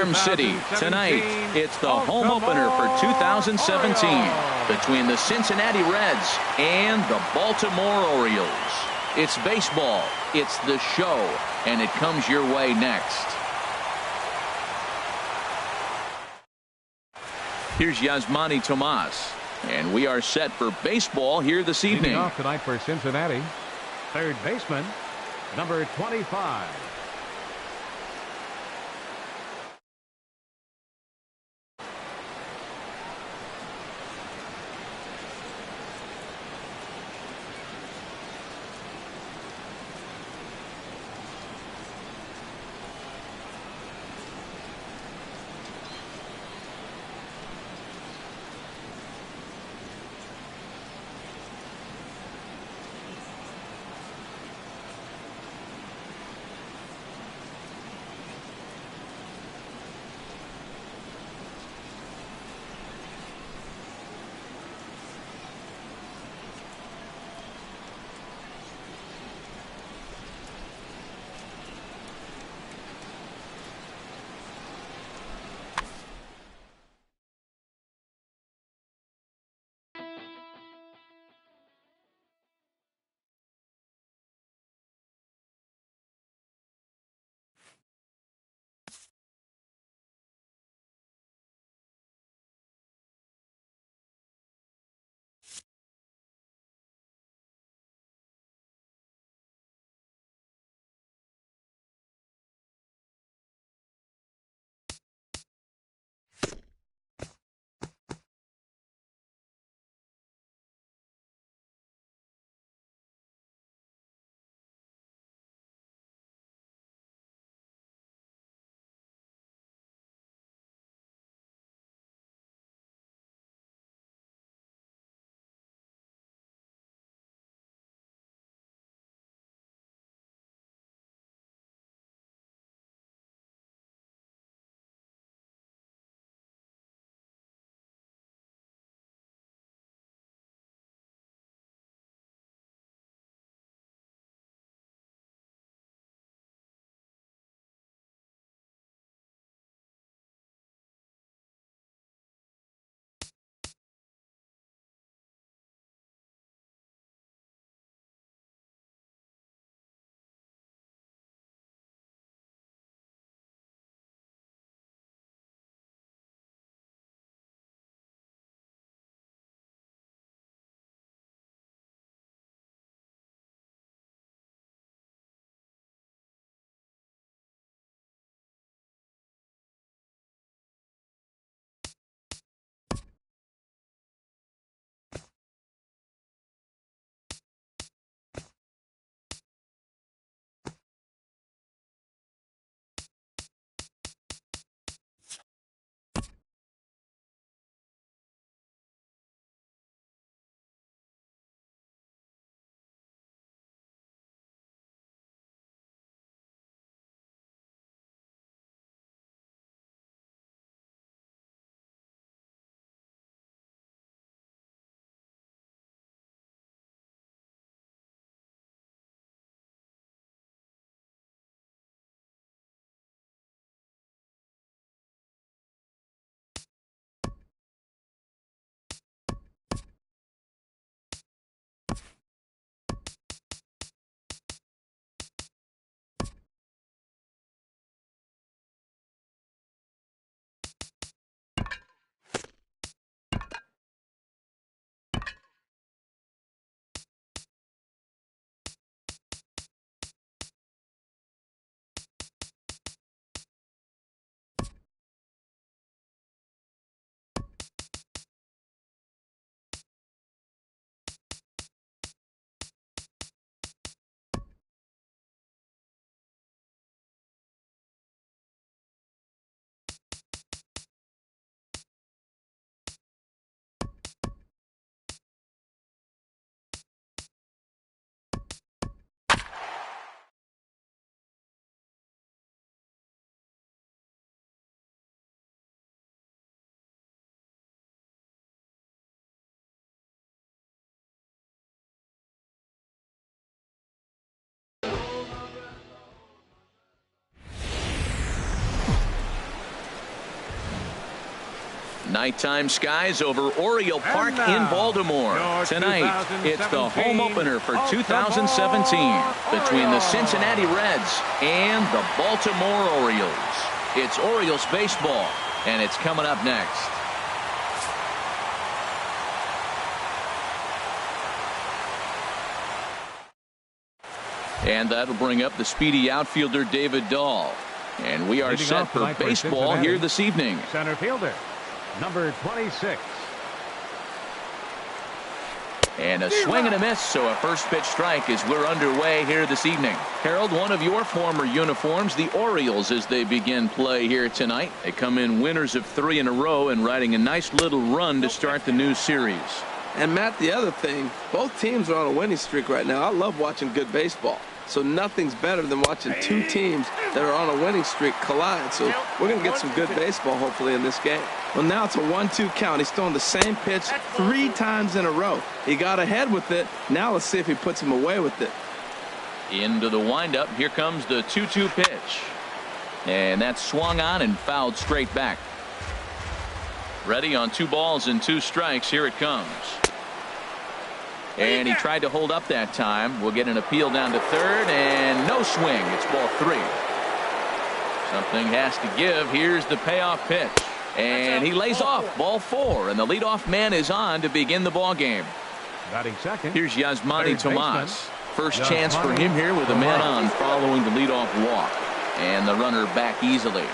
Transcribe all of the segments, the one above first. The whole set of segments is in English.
Farm City. Tonight, it's the home opener for 2017 between the Cincinnati Reds and the Baltimore Orioles. It's baseball, it's the show, and it comes your way next. Here's Yasmani Tomas, and we are set for baseball here this evening. Leading off tonight for Cincinnati, third baseman, number 25. Nighttime skies over Oriole Park in Baltimore. Tonight, it's the home opener for 2017 between the Cincinnati Reds and the Baltimore Orioles. It's Orioles baseball, and it's coming up next. And that'll bring up the speedy outfielder David Dahl. And we are set for baseball here this evening. Center fielder, number 26. And a swing and a miss, so a first pitch strike as we're underway here this evening. Harold, one of your former uniforms, the Orioles, as they begin play here tonight. They come in winners of 3 in a row and riding a nice little run to start the new series. And Matt, the other thing, both teams are on a winning streak right now. I love watching good baseball. So nothing's better than watching two teams that are on a winning streak collide. So we're going to get some good baseball, hopefully, in this game. Well, now it's a 1-2 count. He's throwing the same pitch 3 times in a row. He got ahead with it. Now let's see if he puts him away with it. Into the windup. Here comes the 2-2 pitch. And that's swung on and fouled straight back. Ready on 2 balls and 2 strikes. Here it comes. And he tried to hold up that time. We'll get an appeal down to third, and no swing. It's ball 3. Something has to give. Here's the payoff pitch. And he lays off ball 4, and the leadoff man is on to begin the ball game. Batting second. Here's Yasmani Tomas. First chance for him here with a man on following the leadoff walk. And the runner back easily.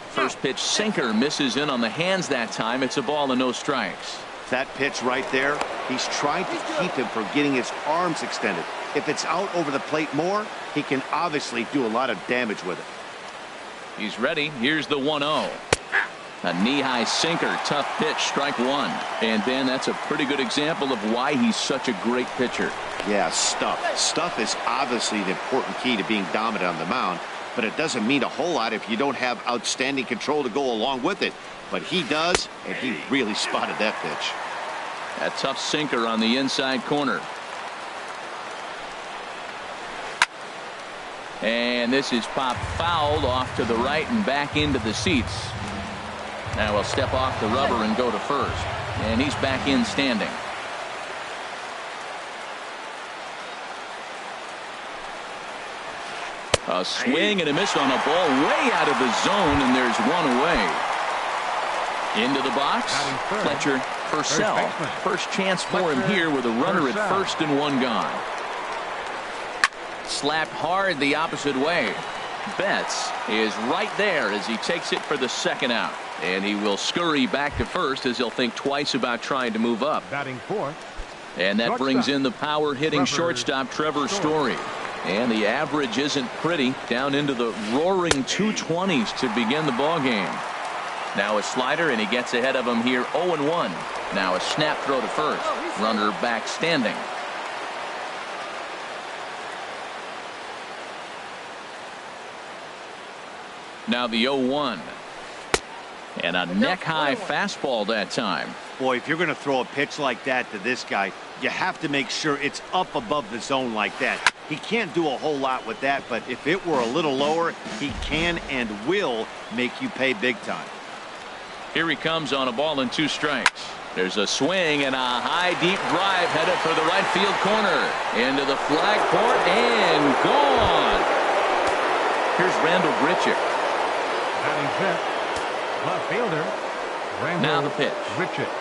First pitch sinker misses in on the hands that time. It's a ball and no strikes. That pitch right there, he's trying to keep him from getting his arms extended. If it's out over the plate more, he can obviously do a lot of damage with it. He's ready. Here's the 1-0. A knee-high sinker. Tough pitch. Strike 1. And Ben, that's a pretty good example of why he's such a great pitcher. Yeah, stuff. Stuff is obviously the important key to being dominant on the mound. But it doesn't mean a whole lot if you don't have outstanding control to go along with it. But he does, and he really spotted that pitch. A tough sinker on the inside corner. And this is popped fouled off to the right and back into the seats. Now he'll step off the rubber and go to first. And he's back in standing. A swing and a miss on a ball way out of the zone, and there's 1 away. Into the box, Fletcher Purcell. First chance for him here with a runner at first and 1 gone. Slapped hard the opposite way. Betts is right there as he takes it for the 2nd out. And he will scurry back to first as he'll think twice about trying to move up. Batting 4th. And that brings in the power-hitting shortstop Trevor Story. And the average isn't pretty, down into the roaring 220s to begin the ball game. Now a slider, and he gets ahead of him here 0-1. Now a snap throw to first. Runner back standing. Now the 0-1. And a neck-high fastball that time. Boy, if you're going to throw a pitch like that to this guy, you have to make sure it's up above the zone like that. He can't do a whole lot with that, but if it were a little lower, he can and will make you pay big time. Here he comes on a ball and 2 strikes. There's a swing and a high deep drive headed for the right field corner. Into the flag court and gone. Here's Randall Grichuk. Batting 5th. Left fielder. Now the pitch. Grichuk.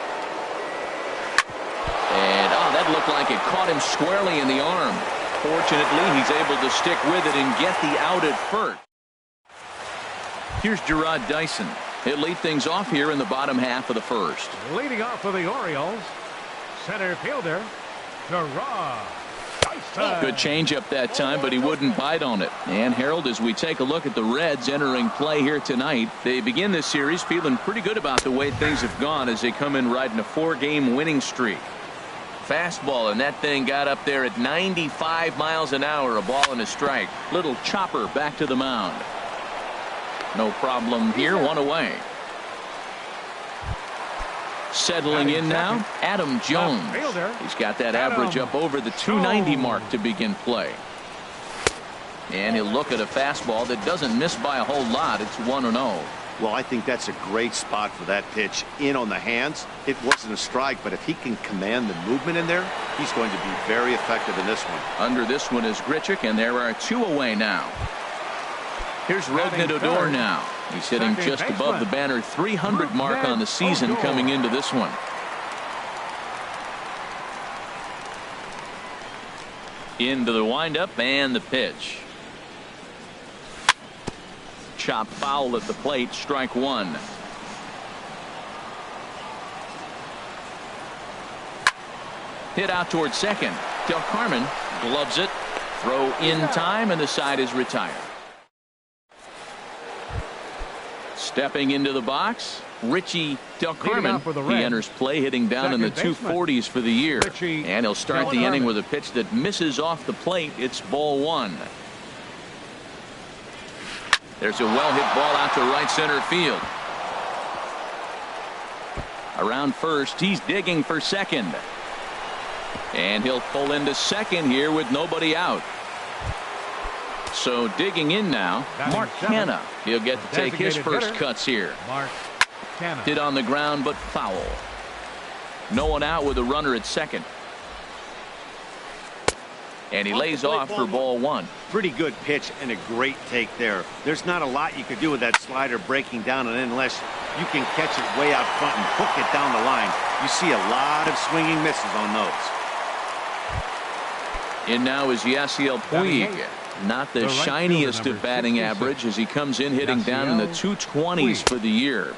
And that looked like it caught him squarely in the arm. Fortunately, he's able to stick with it and get the out at first. Here's Gerard Dyson. He'll lead things off here in the bottom half of the first. Leading off for the Orioles, center fielder, Gerard Dyson. Good changeup that time, but he wouldn't bite on it. And Harold, as we take a look at the Reds entering play here tonight, they begin this series feeling pretty good about the way things have gone as they come in riding a 4-game winning streak. Fastball, and that thing got up there at 95 miles an hour. A ball and a strike. Little chopper back to the mound. No problem here. 1 away. Settling in now, Adam Jones. He's got that average up over the 290 mark to begin play. And he'll look at a fastball that doesn't miss by a whole lot. It's 1-0. Well, I think that's a great spot for that pitch. In on the hands. It wasn't a strike, but if he can command the movement in there, he's going to be very effective in this one. Under this one is Grichuk, and there are 2 away now. Here's Rognadodor now. He's hitting just above the banner 300 mark on the season coming into this one. Into the windup and the pitch. Chop foul at the plate, strike 1. Hit out towards second. Del Carmen gloves it. Throw in time, and the side is retired. Stepping into the box, Richie Del Carmen. He enters play hitting down in the 240s for the year. And he'll start the inning with a pitch that misses off the plate. It's ball 1. There's a well-hit ball out to right center field. Around first, he's digging for second. And he'll pull into second here with nobody out. So digging in now, Mark Hanna. He'll get to take his first cuts here. Hit on the ground, but foul. No one out with a runner at second. And he lays off for ball 1. Pretty good pitch and a great take there. There's not a lot you could do with that slider breaking down, and unless you can catch it way out front and hook it down the line, you see a lot of swinging misses on those. In now is Yasiel Puig. Not the shiniest of batting average as he comes in hitting down in the 220s for the year.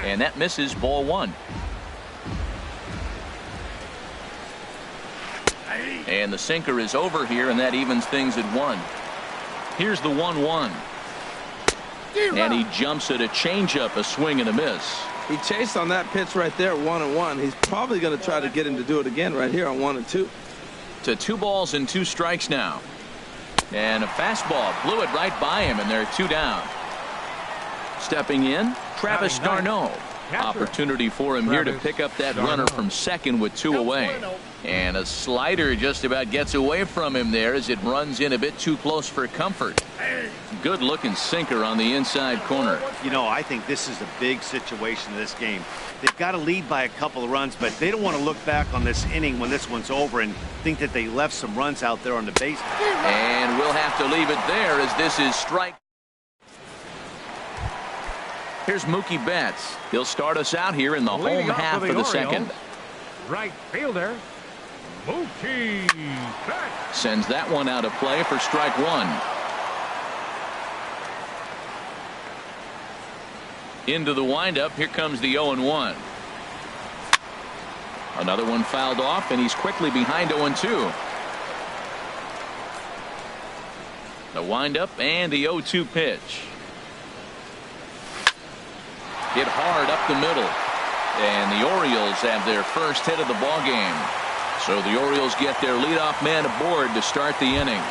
And that misses ball 1. And the sinker is over here, and that evens things at 1. Here's the 1-1. And he jumps at a changeup, a swing and a miss. He chased on that pitch right there, 1-1. He's probably going to try to get him to do it again right here on 1-2. To 2 balls and 2 strikes now. And a fastball blew it right by him, and there are 2 down. Stepping in, Travis d'Arnaud. Opportunity for him here to pick up that runner from second with 2 away. And a slider just about gets away from him there as it runs in a bit too close for comfort. Good looking sinker on the inside corner. You know, I think this is a big situation in this game. They've got to lead by a couple of runs, but they don't want to look back on this inning when this one's over and think that they left some runs out there on the base. And we'll have to leave it there as this is strike. Here's Mookie Betts. He'll start us out here in the home half of the second. Right fielder, Mookie Betts. Sends that one out of play for strike 1. Into the windup. Here comes the 0-1. Another one fouled off, and he's quickly behind 0-2. The windup and the 0-2 pitch. Hit hard up the middle. And the Orioles have their first hit of the ball game. So the Orioles get their leadoff man aboard to start the inning.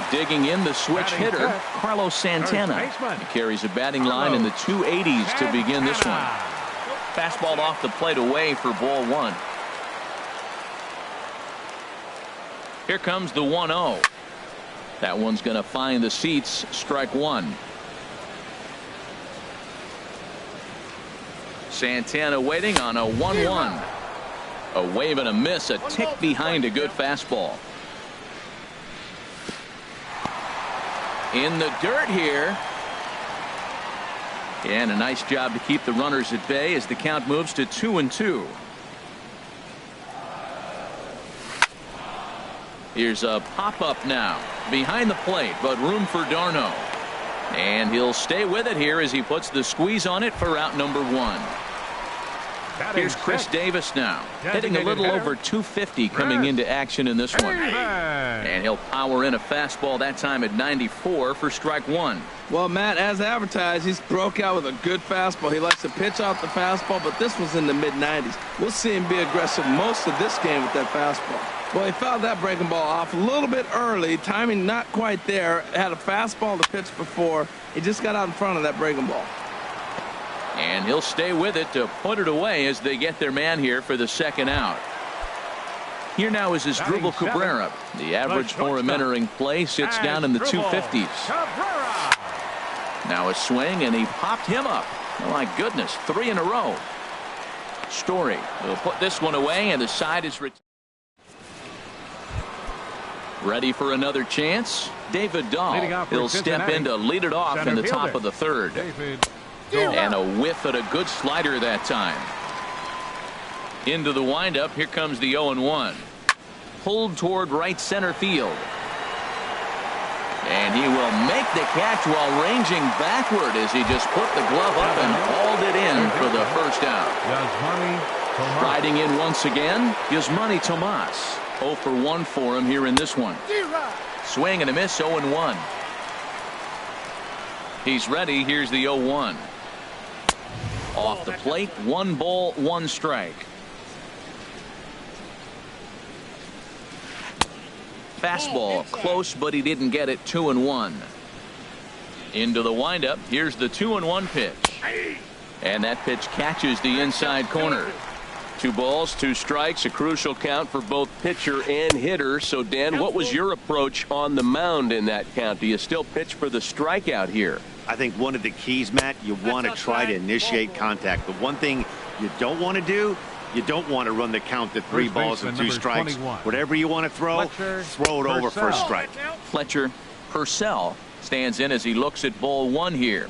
Digging in the switch hitter, Carlos Santana. He carries a batting line in the 280s to begin this one. Fastball off the plate away for ball 1. Here comes the 1-0. That one's going to find the seats, strike 1. Santana waiting on a 1-1. A wave and a miss, a tick behind a good fastball. In the dirt here. And a nice job to keep the runners at bay as the count moves to 2-2. Here's a pop-up now behind the plate, but room for d'Arnaud. And he'll stay with it here as he puts the squeeze on it for out number 1. Here's Chris Davis now, hitting a little over 250 coming into action in this one. And he'll power in a fastball that time at 94 for strike 1. Well, Matt, as advertised, he's broke out with a good fastball. He likes to pitch out the fastball, but this was in the mid-90s. We'll see him be aggressive most of this game with that fastball. Well, he fouled that breaking ball off a little bit early. Timing not quite there. Had a fastball to pitch before. He just got out in front of that breaking ball. And he'll stay with it to put it away as they get their man here for the second out. Here now is his Dribble Cabrera. The average for him entering play sits down in the 250s. Now a swing, and he popped him up. Oh, my goodness, 3 in a row. Story will put this one away, and the side is ready for another chance. David Dahl. He'll step in to lead it off in the top of the third. And a whiff at a good slider that time. Into the windup. Here comes the 0-1. Pulled toward right center field. And he will make the catch while ranging backward as he just put the glove up and hauled it in for the first out. Riding in once again, Yasmani Tomas. 0 for 1 for him here in this one. Swing and a miss, 0-1. He's ready. Here's the 0-1. Off the plate, 1 ball, 1 strike. Fastball close, but he didn't get it. 2-1. Into the windup. Here's the 2-1 pitch. And that pitch catches the inside corner. 2 balls, 2 strikes, a crucial count for both pitcher and hitter. So, Dan, what was your approach on the mound in that count? Do you still pitch for the strikeout here? I think one of the keys, Matt, you want to try to initiate contact. The one thing you don't want to do, you don't want to run the count to 3 balls and 2 strikes. Whatever you want to throw, throw it over for a strike. Fletcher Purcell stands in as he looks at ball 1 here.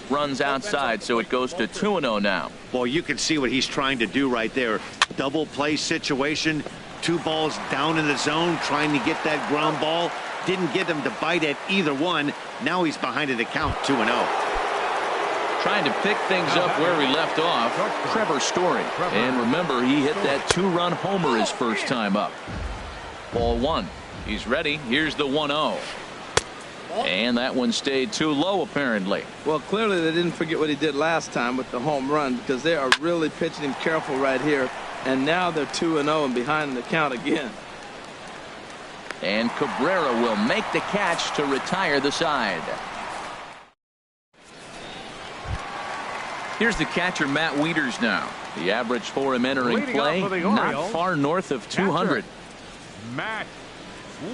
Runs outside, so it goes to 2-0 now. Well, you can see what he's trying to do right there. Double play situation. 2 balls down in the zone, trying to get that ground ball. Didn't get him to bite at either one. Now he's behind in the count, 2-0. Trying to pick things up where he left off, Trevor Story. And remember, he hit that 2-run homer his first time up. Ball 1. He's ready. Here's the 1-0. And that one stayed too low, apparently. Well, clearly they didn't forget what he did last time with the home run, because they are really pitching him careful right here. And now they're 2-0 and behind in the count again. And Cabrera will make the catch to retire the side. Here's the catcher, Matt Wieters now. The average for him entering play, not far north of 200. Matt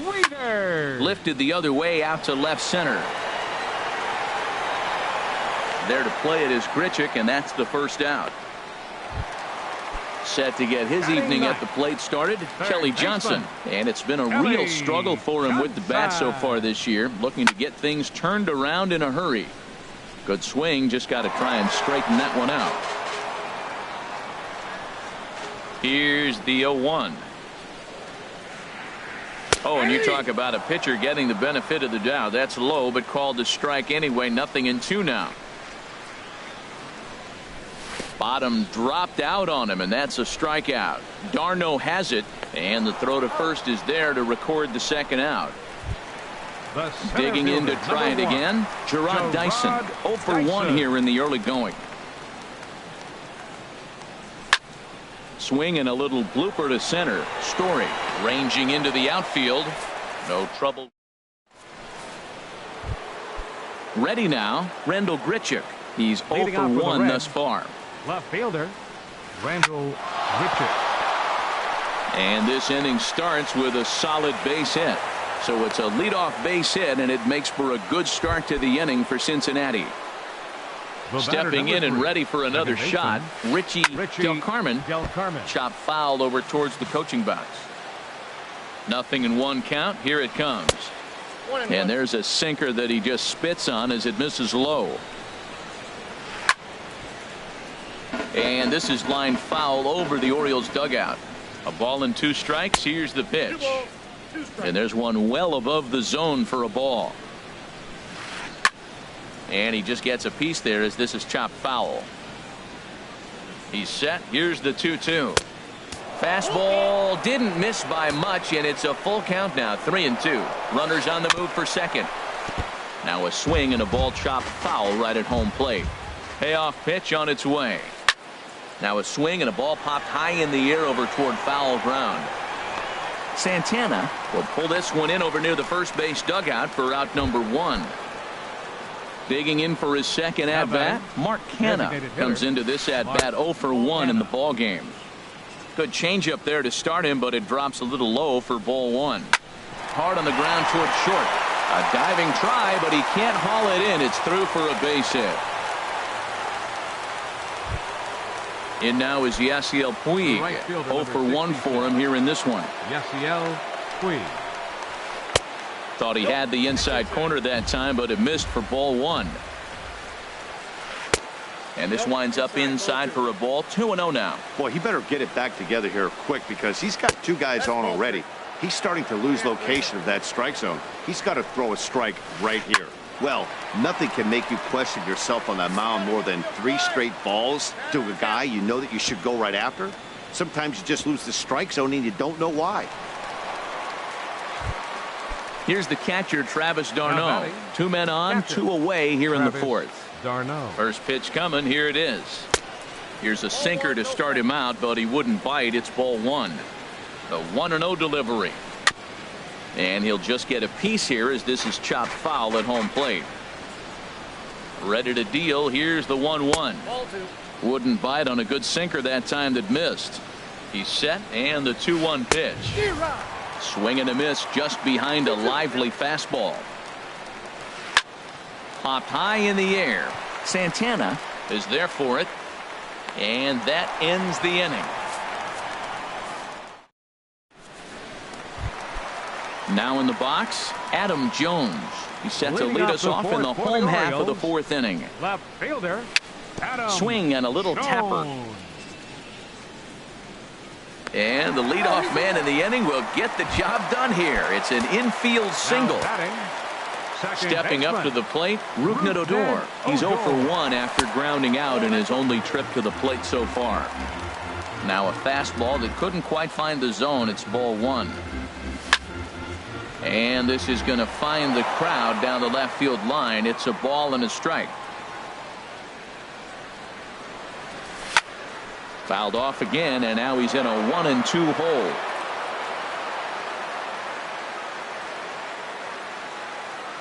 Wieters. Lifted the other way out to left center. There to play it is Grichuk, and that's the first out. Set to get his evening at the plate started, Kelly Johnson. And it's been a real struggle for him with the bat so far this year, looking to get things turned around in a hurry. Good swing, just got to try and straighten that one out. Here's the 0-1. Oh, and you talk about a pitcher getting the benefit of the doubt. That's low, but called a strike anyway. 0-2 now. Bottom dropped out on him, and that's a strikeout. Darno has it, and the throw to first is there to record the second out. Digging in to try it again, Gerard Dyson. 0 for 1 here in the early going. Swing and a little blooper to center. Story ranging into the outfield. No trouble. Ready now, Randall Grichuk. He's 0 for 1 thus far. Left fielder, Randall Grichuk. And this inning starts with a solid base hit. So it's a leadoff base hit, and it makes for a good start to the inning for Cincinnati. Stepping in and ready for another shot, Richie Del Carmen. Chop foul over towards the coaching box. 0-1 count. Here it comes. And there's a sinker that he just spits on as it misses low. And this is lined foul over the Orioles dugout. A ball and 2 strikes. Here's the pitch. And there's one well above the zone for a ball. And he just gets a piece there as this is chopped foul. He's set. Here's the 2-2. Fastball didn't miss by much, and it's a full count now. 3-2. Runners on the move for second. Now a swing and a ball chopped foul right at home plate. Payoff pitch on its way. Now a swing and a ball popped high in the air over toward foul ground. Santana will pull this one in over near the first base dugout for out number 1. Digging in for his second at bat, Mark Canha comes into this at bat 0 for 1 in the ball game. Good changeup there to start him, but it drops a little low for ball one. Hard on the ground towards short. A diving try, but he can't haul it in. It's through for a base hit. In now is Yasiel Puig. 0 for 1 for him here in this one. Yasiel Puig. Thought he had the inside corner that time, but it missed for ball one. And this winds up inside for a ball. 2-0 now. Boy, he better get it back together here quick because he's got two guys on already. He's starting to lose location of that strike zone. He's got to throw a strike right here. Well, nothing can make you question yourself on that mound more than 3 straight balls to a guy you know that you should go right after. Sometimes you just lose the strike zone and you don't know why. Here's the catcher, Travis d'Arnaud. 2 men on, 2 away here in the fourth. d'Arnaud. First pitch coming. Here it is. Here's a sinker to start him out, but he wouldn't bite. It's ball one. The 1-0 delivery. And he'll just get a piece here as this is chopped foul at home plate. Ready to deal. Here's the 1-1. Wouldn't bite on a good sinker that time that missed. He's set, and the 2-1 pitch. Swing and a miss just behind a lively fastball. Popped high in the air. Santana is there for it. And that ends the inning. Now in the box, Adam Jones. He's set to lead us off in the home half of the fourth inning. Left fielder, Adam Swing and a little tapper. Jones. And the leadoff man in the inning will get the job done here. It's an infield single. Now batting, second Stepping up to baseman. the plate, Rougned Odor. He's 0 for 1 after grounding out in his only trip to the plate so far. Now a fastball that couldn't quite find the zone. It's ball one. And this is going to find the crowd down the left field line. It's a ball and a strike. Fouled off again, and now he's in a 1-2 hole.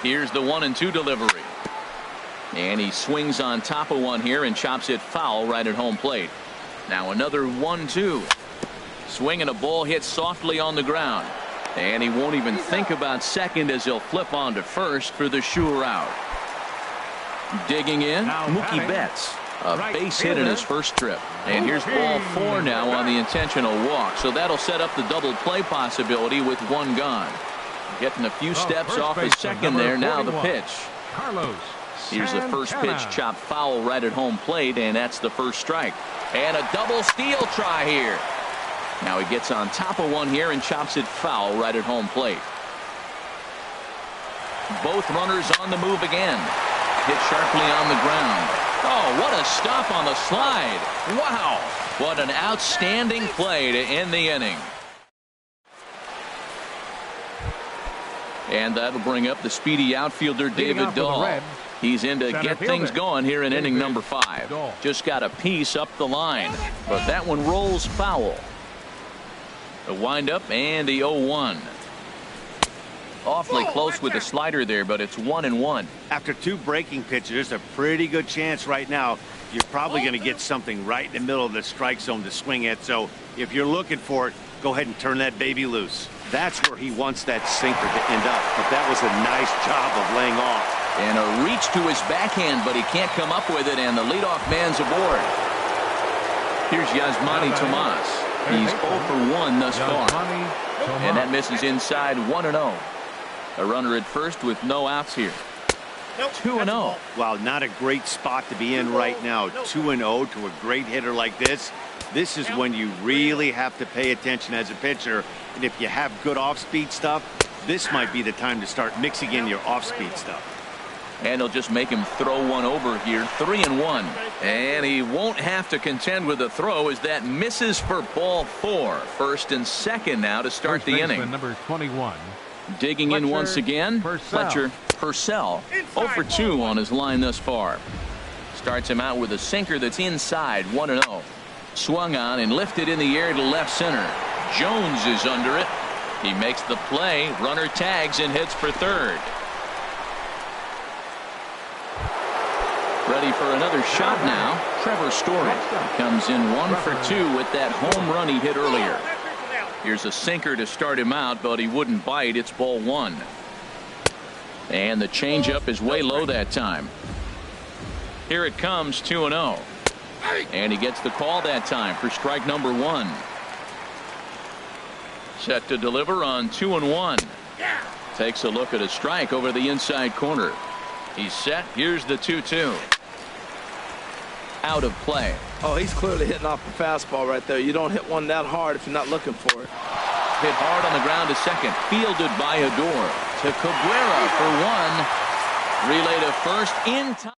Here's the 1-2 delivery. And he swings on top of one here and chops it foul right at home plate. Now another 1-2. Swing and a ball hit softly on the ground. And he won't even think about second as he'll flip on to first for the sure out. Digging in, Mookie Betts. A base hit in his first trip. And here's ball 4 now on the intentional walk. So that'll set up the double play possibility with 1 gone. Getting a few steps off his second there. Now the pitch. Carlos Here's the first Santana. pitch chopped foul right at home plate, and that's the first strike. And a double steal try here. Now he gets on top of one here and chops it foul right at home plate. Both runners on the move again. Hit sharply on the ground. Oh, what a stop on the slide. Wow. What an outstanding play to end the inning. And that'll bring up the speedy outfielder David Dahl. He's in to get things going here in inning number 5. Just got a piece up the line, but that one rolls foul. The windup and the 0-1. Awfully close with the slider there, but it's 1-1. After 2 breaking pitches, there's a pretty good chance right now you're probably going to get something right in the middle of the strike zone to swing at. So if you're looking for it, go ahead and turn that baby loose. That's where he wants that sinker to end up. But that was a nice job of laying off. And a reach to his backhand, but he can't come up with it, and the leadoff man's aboard. Here's Yasmani Tomas. He's 0 for 1 thus far. And that misses inside 1-0. A runner at first with no outs here. 2-0. Wow, not a great spot to be in right now. 2-0 to a great hitter like this. This is when you really have to pay attention as a pitcher. And if you have good off-speed stuff, this might be the time to start mixing in your off-speed stuff. And he'll just make him throw one over here. 3-1. And he won't have to contend with the throw as that misses for ball 4. First and second now to start the inning. Number 21. Digging in once again, Fletcher Purcell. 0 for 2 on his line thus far. Starts him out with a sinker that's inside. 1-0. Swung on and lifted in the air to left center. Jones is under it. He makes the play. Runner tags and hits for third. Ready for another shot now. Trevor Story comes in 1 for 2 with that home run he hit earlier. Here's a sinker to start him out, but he wouldn't bite. It's ball 1. And the changeup is way low that time. Here it comes, 2-0. And he gets the call that time for strike number 1. Set to deliver on 2-1. Takes a look at a strike over the inside corner. He's set. Here's the 2-2. Out of play. Oh, he's clearly hitting off the fastball right there. You don't hit one that hard if you're not looking for it. Hit hard on the ground to second. Fielded by Adore. To Cabrera for 1. Relay to first in time.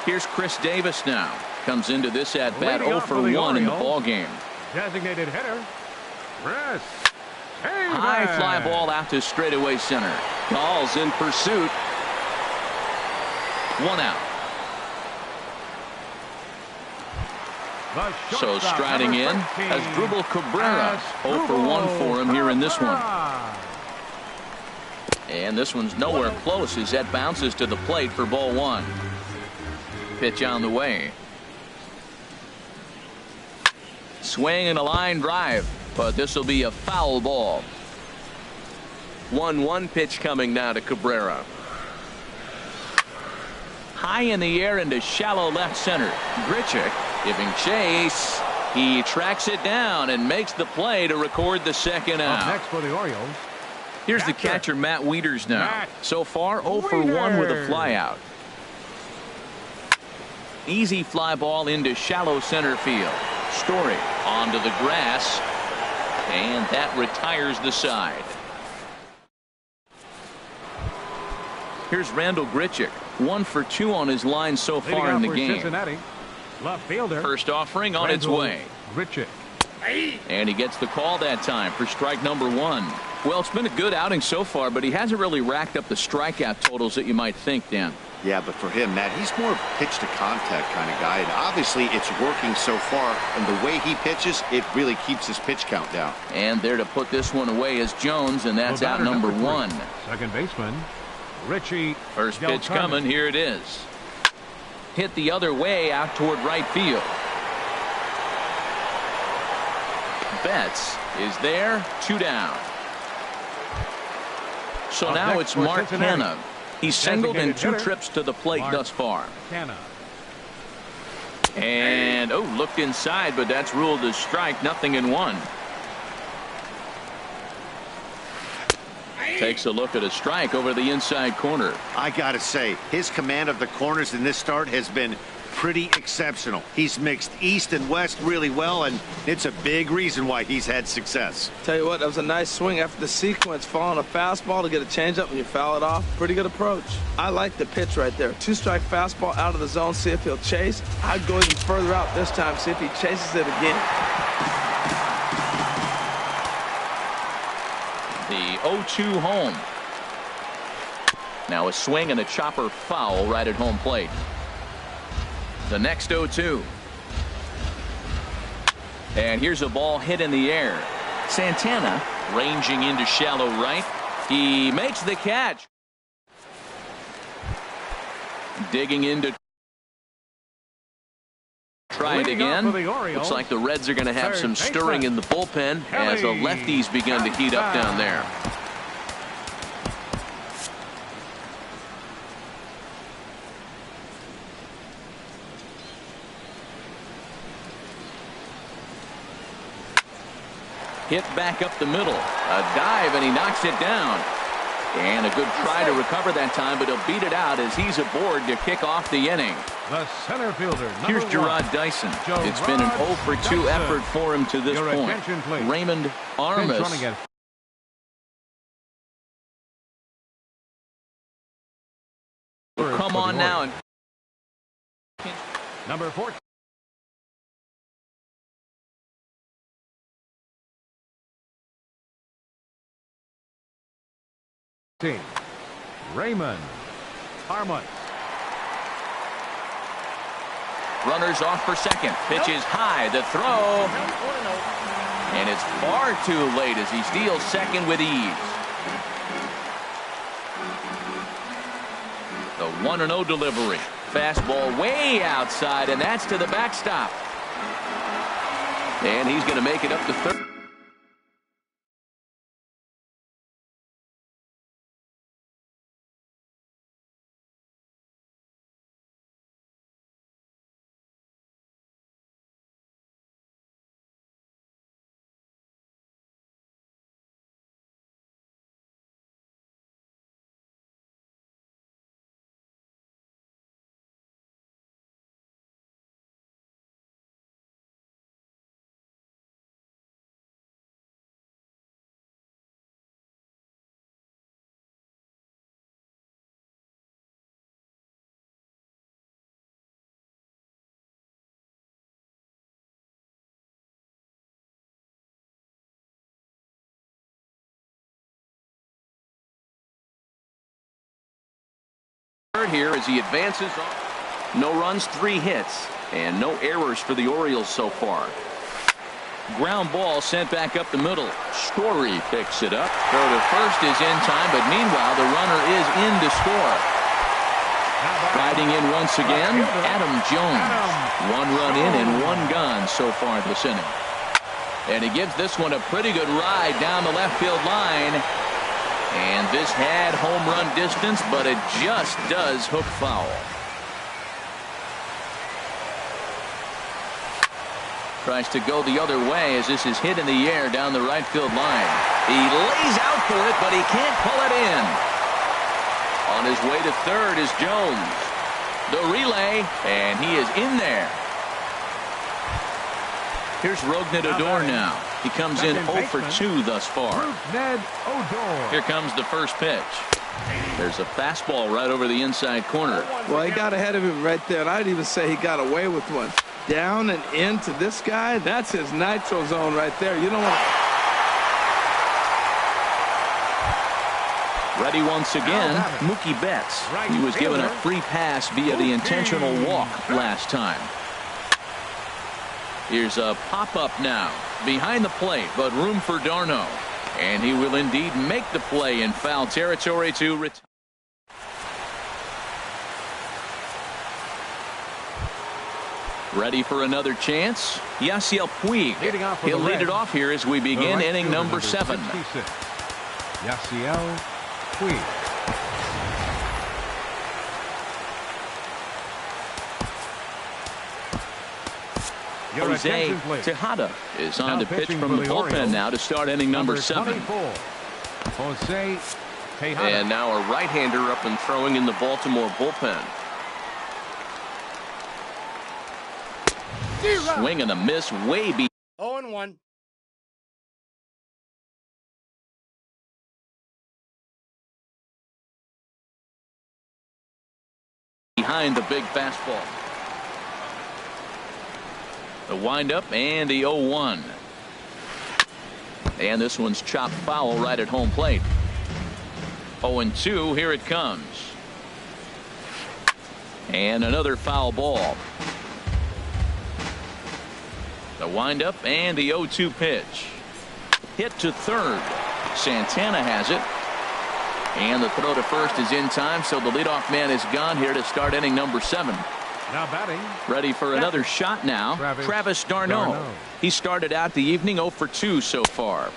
Here's Chris Davis now. Comes into this at bat 0 for 1 in the ball game. Designated hitter, Chris Davis. High fly ball out to straightaway center. Ball's in pursuit. 1 out. So striding in as Dribble Cabrera. 0 for 1 for him here in this one. And this one's nowhere close as that bounces to the plate for ball 1. Pitch on the way. Swing and a line drive, but this will be a foul ball. 1-1 pitch coming now to Cabrera. High in the air into shallow left center. Grichuk giving chase. He tracks it down and makes the play to record the second out. Up next for the Orioles. Here's the catcher, Matt Wieters now. So far 0 for 1 with a flyout. Easy fly ball into shallow center field. Story onto the grass, and that retires the side. Here's Randall Grichuk, 1 for 2 on his line so far in the game. Cincinnati, left fielder. First offering on its way. Grichuk. And he gets the call that time for strike number 1. Well, it's been a good outing so far, but he hasn't really racked up the strikeout totals that you might think, Dan. Yeah, but for him, Matt, he's more of a pitch to contact kind of guy, and obviously it's working so far, and the way he pitches, it really keeps his pitch count down. And there to put this one away is Jones, and that's out number 1. Second baseman Richie. First pitch coming. Here it is. Hit the other way out toward right field. Betts is there. 2 down. So now it's Mark Hanna. He's singled in 2 trips to the plate thus far. And looked inside, but that's ruled as strike. 0-1. Takes a look at a strike over the inside corner. I gotta say, his command of the corners in this start has been pretty exceptional. He's mixed east and west really well, and it's a big reason why he's had success. Tell you what, that was a nice swing after the sequence, following a fastball to get a changeup and you foul it off. Pretty good approach. I like the pitch right there. 2-strike fastball out of the zone, see if he'll chase. I'd go even further out this time, see if he chases it again. The 0-2 home. Now a swing and a chopper foul right at home plate. The next 0-2. And here's a ball hit in the air. Santana ranging into shallow right. He makes the catch. Digging into. Try it again. Looks like the Reds are going to have some stirring in the bullpen as the lefties begin to heat up down there. Hit back up the middle. A dive, and he knocks it down. And a good try to recover that time, but he'll beat it out as he's aboard to kick off the inning. The center fielder. Here's Gerard Dyson. It's been an 0 for 2 effort for him to this point. Raymond Armas. Come on now. And number 14. Raymond Armas. Runners off for second. Pitch is high. The throw. And it's far too late as he steals second with ease. The 1-0 delivery. Fastball way outside, and that's to the backstop. And he's going to make it up to third. Here as he advances on. No runs, 3 hits, and no errors for the Orioles so far. Ground ball sent back up the middle. Story picks it up. Throw to first is in time, but meanwhile the runner is in to score. Riding in once again, Adam Jones. 1 run in and 1 gone so far this inning. And he gives this one a pretty good ride down the left field line. And this had home run distance, but it just does hook foul. Tries to go the other way as this is hit in the air down the right field line. He lays out for it, but he can't pull it in. On his way to third is Jones. The relay, and he is in there. Here's Rognedador now. He comes in 0 for 2 thus far. Here comes the first pitch. There's a fastball right over the inside corner. Well, he got ahead of him right there. I'd even say he got away with one. Down and into this guy, that's his nitro zone right there. You don't want to... Ready once again, Mookie Betts. He was given a free pass via the intentional walk last time. Here's a pop-up now. Behind the plate, but room for d'Arnaud. And he will indeed make the play in foul territory to retire. Ready for another chance? Yasiel Puig. He'll lead it off here as we begin inning number 7. Yasiel Puig. Jose Tejada is on to pitch from the bullpen now to start inning number 7. Jose Tejada. And now a right-hander up and throwing in the Baltimore bullpen. Swing and a miss way 0-1. behind the big fastball. The windup and the 0-1. And this one's chopped foul right at home plate. 0-2, here it comes. And another foul ball. The windup and the 0-2 pitch. Hit to third. Santana has it. And the throw to first is in time, so the leadoff man is gone here to start inning number 7. Now batting. Ready for another shot now. Travis d'Arnaud. He started out the evening 0 for 2 so far.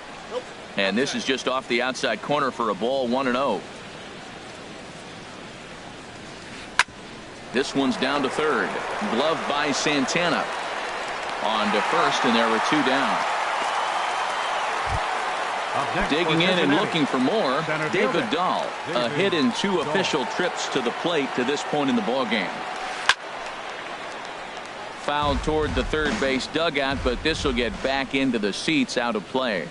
And this is just off the outside corner for a ball, 1-0. This one's down to third. Glove by Santana. On to first, and there were 2 down. Digging in and looking for more, David Dahl. A hit in 2 official trips to the plate to this point in the ballgame. Fouled toward the third base dugout, but this will get back into the seats out of play.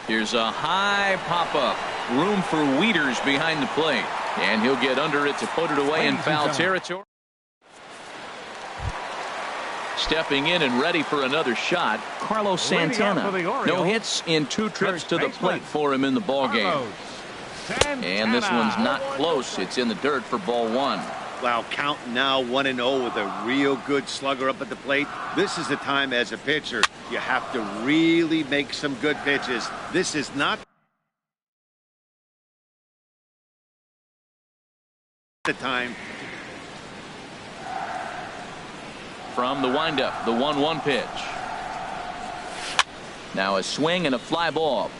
Here's a high pop-up. Room for Wieters behind the plate. And he'll get under it to put it away in foul territory. Stepping in and ready for another shot, Carlos Santana. No hits in 2 trips to the plate for him in the ballgame. And this one's not close. It's in the dirt for ball 1. Wow, counting now 1-0 with a real good slugger up at the plate. This is the time as a pitcher you have to really make some good pitches. This is not the time. From the windup, the 1-1 pitch. Now a swing and a fly ball.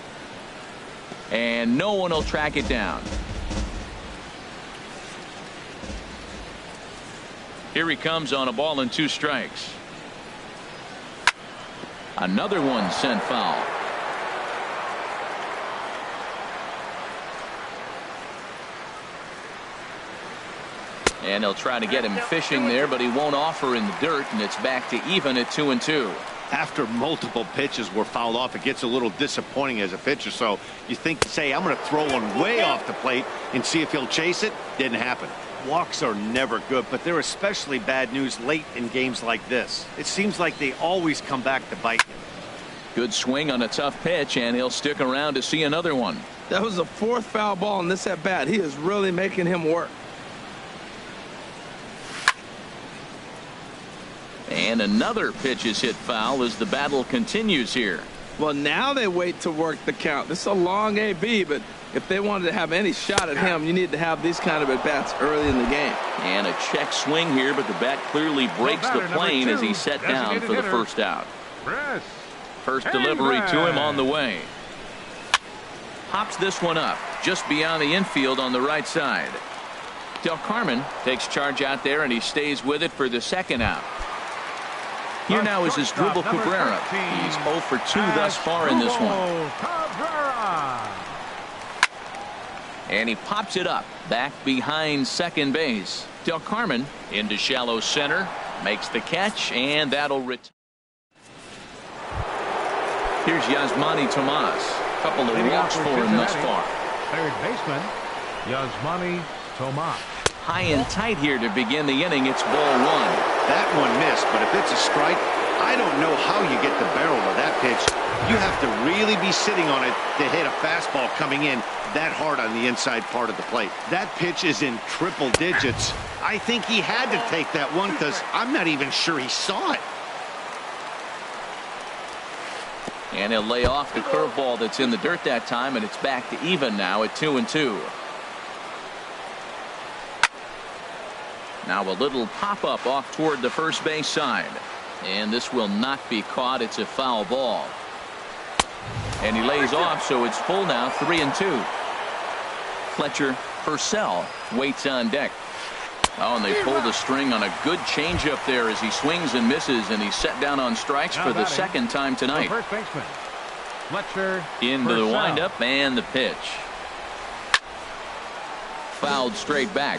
And no one will track it down. Here he comes on a ball and 2 strikes. Another one sent foul. And he'll try to get him fishing there, but he won't offer in the dirt, and it's back to even at 2-2. After multiple pitches were fouled off, it gets a little disappointing as a pitcher. So you think to say, I'm going to throw one way off the plate and see if he'll chase it. Didn't happen. Walks are never good, but they're especially bad news late in games like this. It seems like they always come back to bite you. Good swing on a tough pitch, and he'll stick around to see another one. That was the 4th foul ball in this at bat. He is really making him work. And another pitch is hit foul as the battle continues here. Well, now they wait to work the count. This is a long AB, but if they wanted to have any shot at him, you need to have these kind of at-bats early in the game. And a check swing here, but the bat clearly breaks the plane as he's set down for the first out. First delivery to him on the way. Hops this one up just beyond the infield on the right side. Del Carmen takes charge out there, and he stays with it for the second out. Here now is his dribble Cabrera. He's 0 for 2 thus far in this one. And he pops it up back behind second base. Del Carmen into shallow center, makes the catch, and that'll return. Here's Yasmani Tomas. Couple of walks for him thus far. Third baseman Yasmani Tomas. High and tight here to begin the inning. It's ball 1. That one missed, but if it's a strike, I don't know how you get the barrel of that pitch. You have to really be sitting on it to hit a fastball coming in that hard on the inside part of the plate. That pitch is in triple digits. I think he had to take that one because I'm not even sure he saw it. And he'll lay off the curveball that's in the dirt that time, and it's back to even now at 2-2. Now a little pop-up off toward the first base side. And this will not be caught. It's a foul ball. And he lays off, so it's full now, 3-2. Fletcher Purcell waits on deck. Oh, and they pull the string on a good changeup there as he swings and misses, and he's set down on strikes for the second time tonight. First baseman Fletcher into Purcell. the windup and the pitch. Fouled straight back.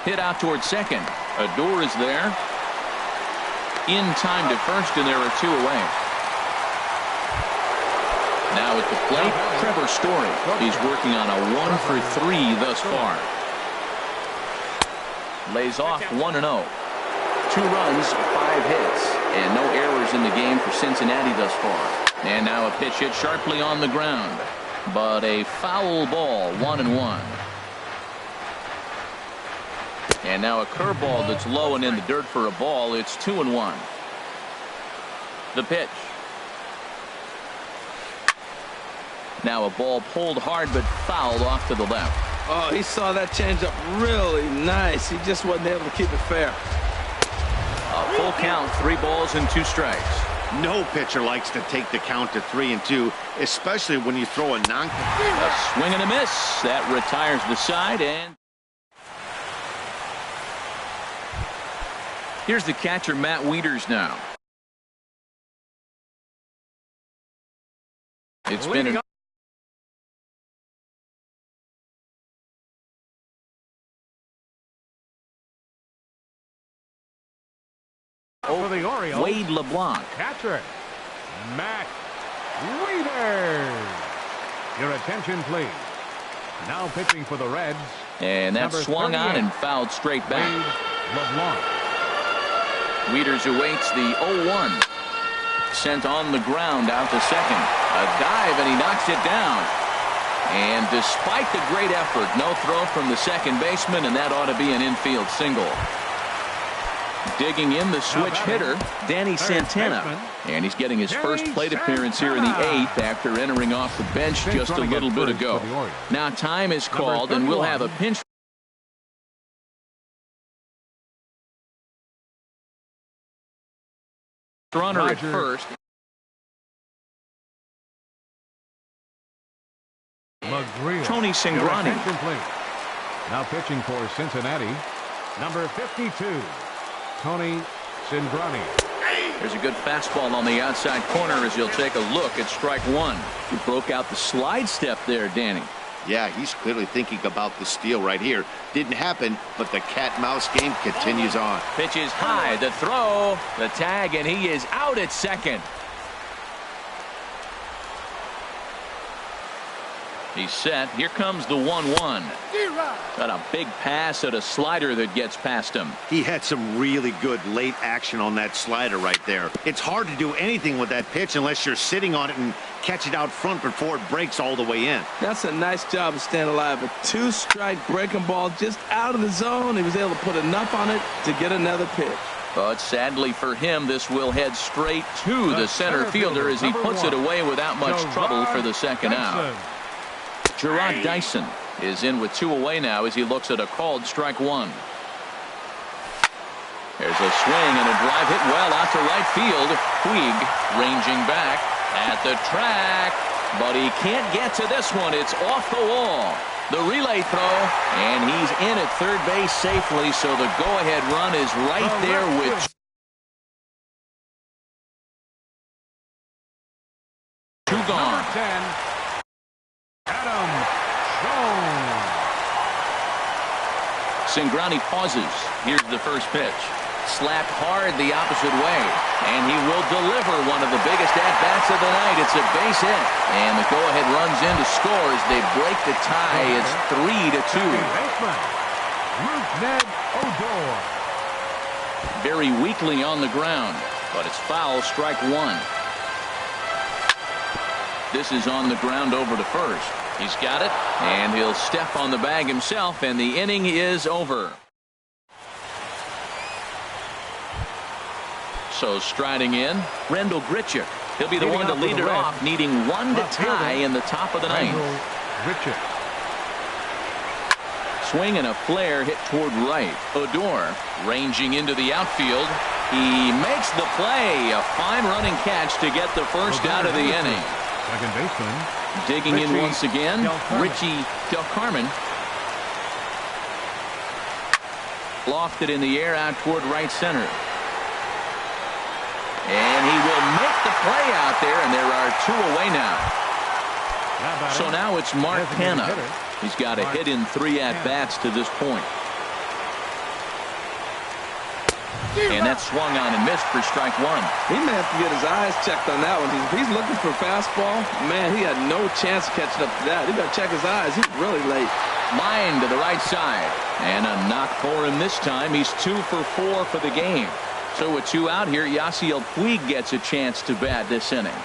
Hit out towards second. Adore is there. In time to first, and there are 2 away. Now at the plate, Trevor Story. He's working on a 1 for 3 thus far. Lays off 1-0. 2 runs, 5 hits, and no errors in the game for Cincinnati thus far. And now a pitch hit sharply on the ground, but a foul ball, 1-1. And now a curveball that's low and in the dirt for a ball. It's 2-1. The pitch. Now a ball pulled hard but fouled off to the left. Oh, he saw that changeup really nice. He just wasn't able to keep it fair. A full count, 3 balls and 2 strikes. No pitcher likes to take the count to 3-2, especially when you throw a non. A swing and a miss. That retires the side, and here's the catcher, Matt Wieters now. It's been an For the Orioles, Wade LeBlanc. catcher Matt Wieters. Your attention, please. Now pitching for the Reds. And that swung on and fouled straight back. Wade LeBlanc. Wieters awaits the 0-1. Sent on the ground out to second. A dive, and he knocks it down. And despite the great effort, no throw from the second baseman, and that ought to be an infield single. Digging in the switch hitter, Danny Santana. And he's getting his first plate appearance here in the 8th after entering off the bench just a little bit ago. Now time is called, and we'll have a pinch runner at first. Tony Cingrani. Now pitching for Cincinnati, number 52, Tony Cingrani. There's a good fastball on the outside corner as he'll take a look at strike one. He broke out the slide step there, Danny. Yeah, he's clearly thinking about the steal right here. Didn't happen, but the cat-mouse game continues on. Pitch is high, the throw, the tag, and he is out at second. He's set. Here comes the 1-1. Got a big pass at a slider that gets past him. He had some really good late action on that slider right there. It's hard to do anything with that pitch unless you're sitting on it and catch it out front before it breaks all the way in. That's a nice job of staying alive. A two-strike breaking ball just out of the zone. He was able to put enough on it to get another pitch. But sadly for him, this will head straight to the center fielder as he puts it away without much trouble for the second out. Gerard Dyson is in with 2 away now as he looks at a called strike one. There's a swing and a drive hit well out to right field. Puig ranging back at the track, but he can't get to this one. It's off the wall. The relay throw, and he's in at third base safely, so the go-ahead run is right there with two gone. Cingrani pauses. Here's the first pitch. Slapped hard the opposite way, and he will deliver one of the biggest at-bats of the night. It's a base hit, and the go-ahead runs in to score as they break the tie. It's 3-2. Very weakly on the ground, but it's foul, strike one. This is on the ground over to first. He's got it, and he'll step on the bag himself, and the inning is over. So striding in, Rendell Grichuk. He'll be the one to lead it off, needing one to tie in the top of the ninth. Swing and a flare hit toward right. Odor ranging into the outfield. He makes the play. A fine running catch to get the first out of the inning. Second baseman. Digging in once again, Richie Del Carmen. Lofted in the air out toward right center. And he will make the play out there, and there are 2 away now. So now it's Mark Hanna. He's got a hit in 3 at-bats to this point. And that swung on and missed for strike one. He may have to get his eyes checked on that one. If he's looking for fastball, man, he had no chance of catching up to that. He got to check his eyes. He's really late. Line to the right side. And a knock for him this time. He's 2 for 4 for the game. So with 2 out here, Yasiel Puig gets a chance to bat this inning.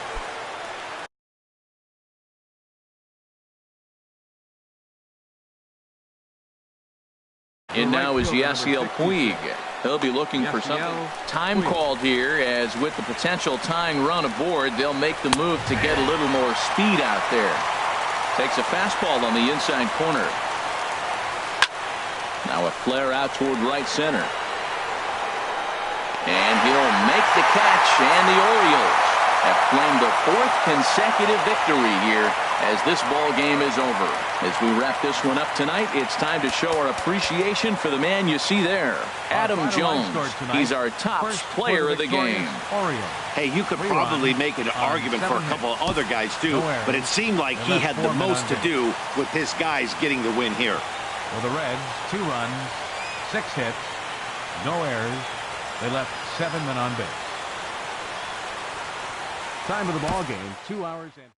And now is Yasiel Puig. He'll be looking for something. Time called here, as with the potential tying run aboard, they'll make the move to get a little more speed out there. Takes a fastball on the inside corner. Now a flare out toward right center. And he'll make the catch, and the Orioles have claimed the 4th consecutive victory here as this ball game is over. As we wrap this one up tonight, it's time to show our appreciation for the man you see there, Adam Jones. He's our top player of the game. Hey, you could probably make an argument for a couple of other guys too, but it seemed like he had the most to do with his guys getting the win here. For the Reds, 2 runs, 6 hits, no errors. They left 7 men on base. Time of the ball game, 2 hours and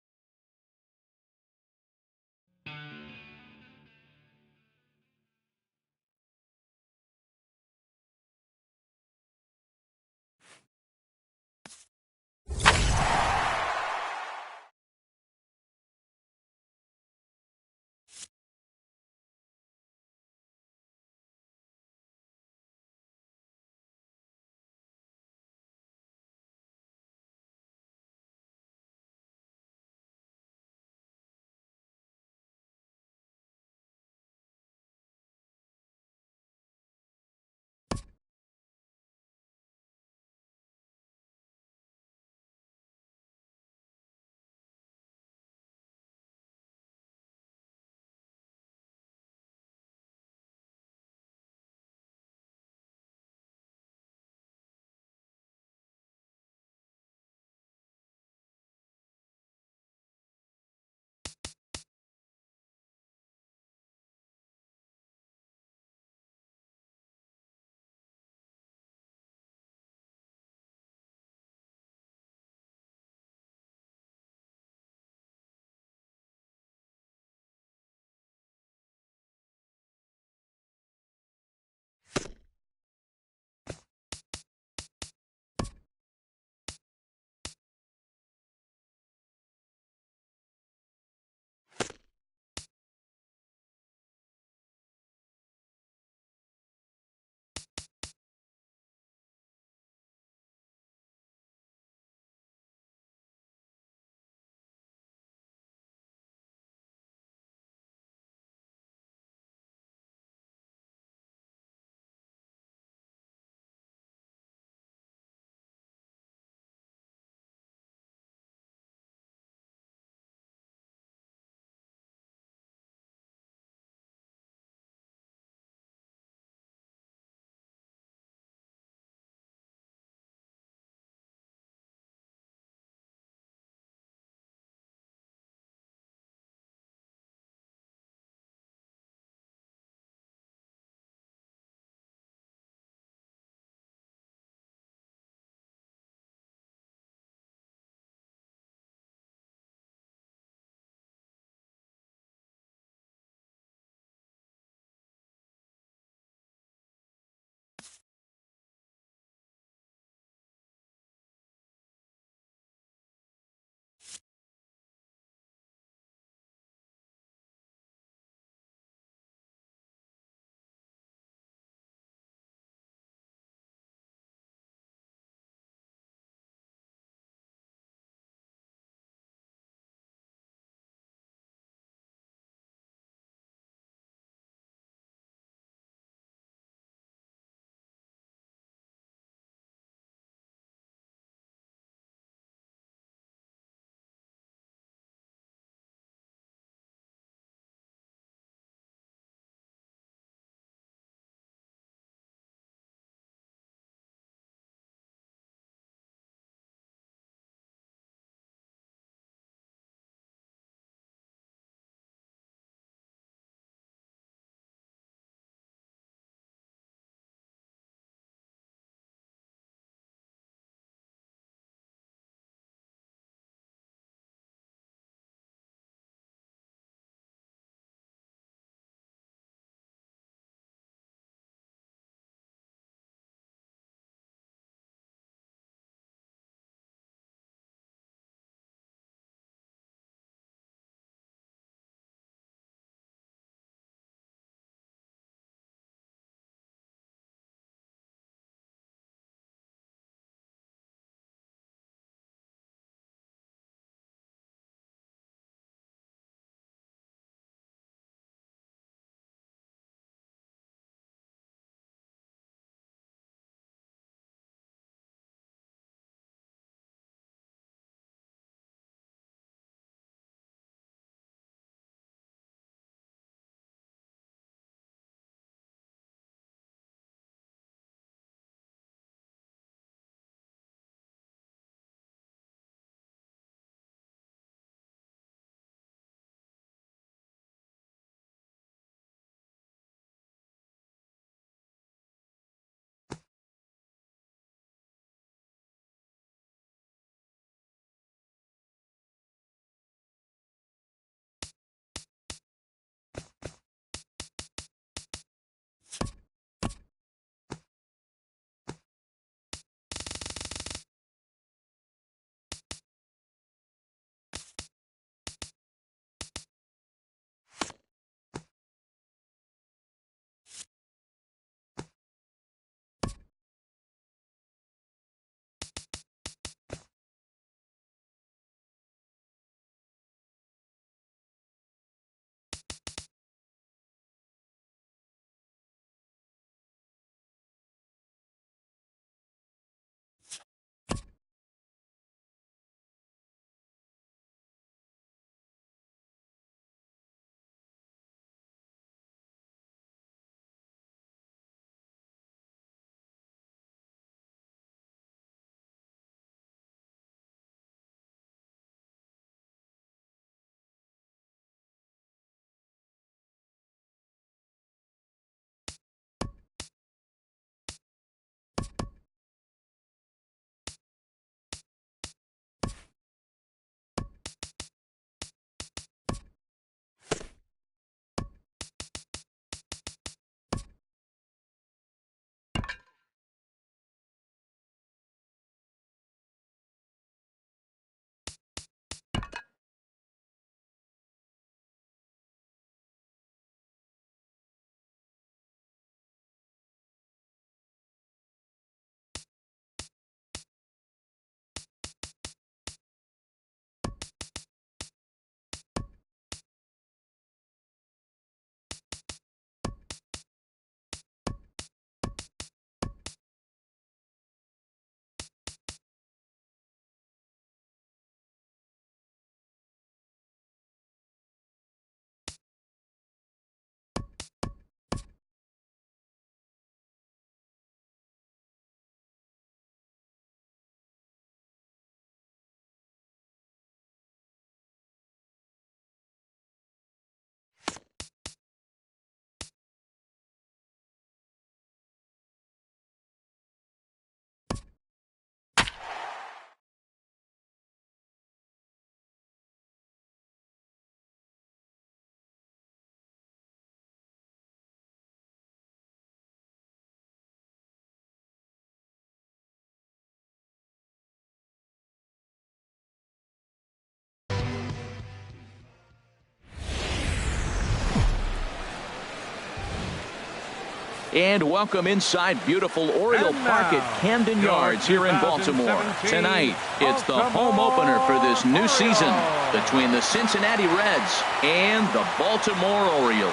And welcome inside beautiful Oriole Park at Camden Yards here in Baltimore. Tonight, it's the home opener for this new season between the Cincinnati Reds and the Baltimore Orioles.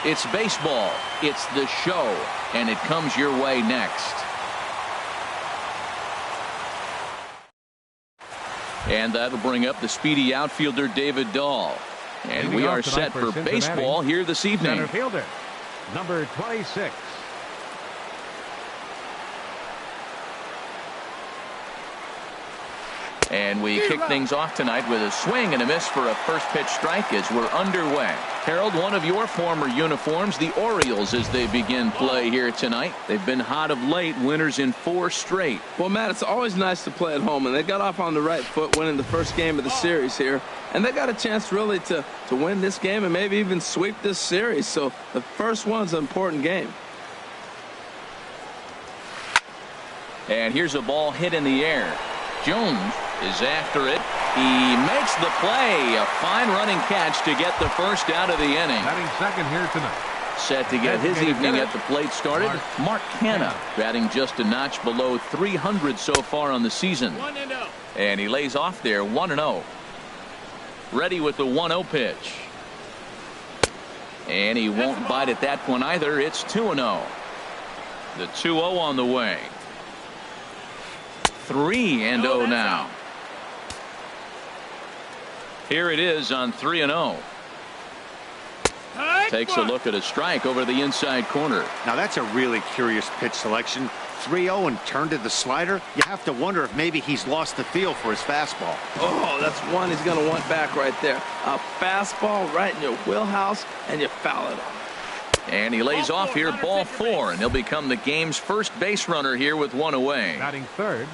It's baseball, it's the show, and it comes your way next. And that'll bring up the speedy outfielder David Dahl. And we are set for baseball here this evening. Center fielder, number 26. And we kick things off tonight with a swing and a miss for a first pitch strike as we're underway. Harold, one of your former uniforms, the Orioles, as they begin play here tonight. They've been hot of late, winners in 4 straight. Well, Matt, it's always nice to play at home, and they got off on the right foot winning the first game of the series here. And they got a chance really to win this game and maybe even sweep this series. So the first one's an important game. And here's a ball hit in the air. Jones is after it. He makes the play. A fine running catch to get the first out of the inning. Batting second here tonight. Set to get his evening at the plate started. Mark Canha batting just a notch below 300 so far on the season. 1-0. And he lays off there 1-0. Ready with the 1-0 pitch. And he won't bite at that one either. It's 2-0. The 2-0 on the way. 3-0 now. Here it is on 3-0. Takes a look at a strike over the inside corner. Now that's a really curious pitch selection. 3-0 and turned to the slider. You have to wonder if maybe he's lost the feel for his fastball. Oh, that's one he's going to want back right there. A fastball right in your wheelhouse, and you foul it off. And he lays off here, ball 4, and he'll become the game's first base runner here with 1 away. Batting third.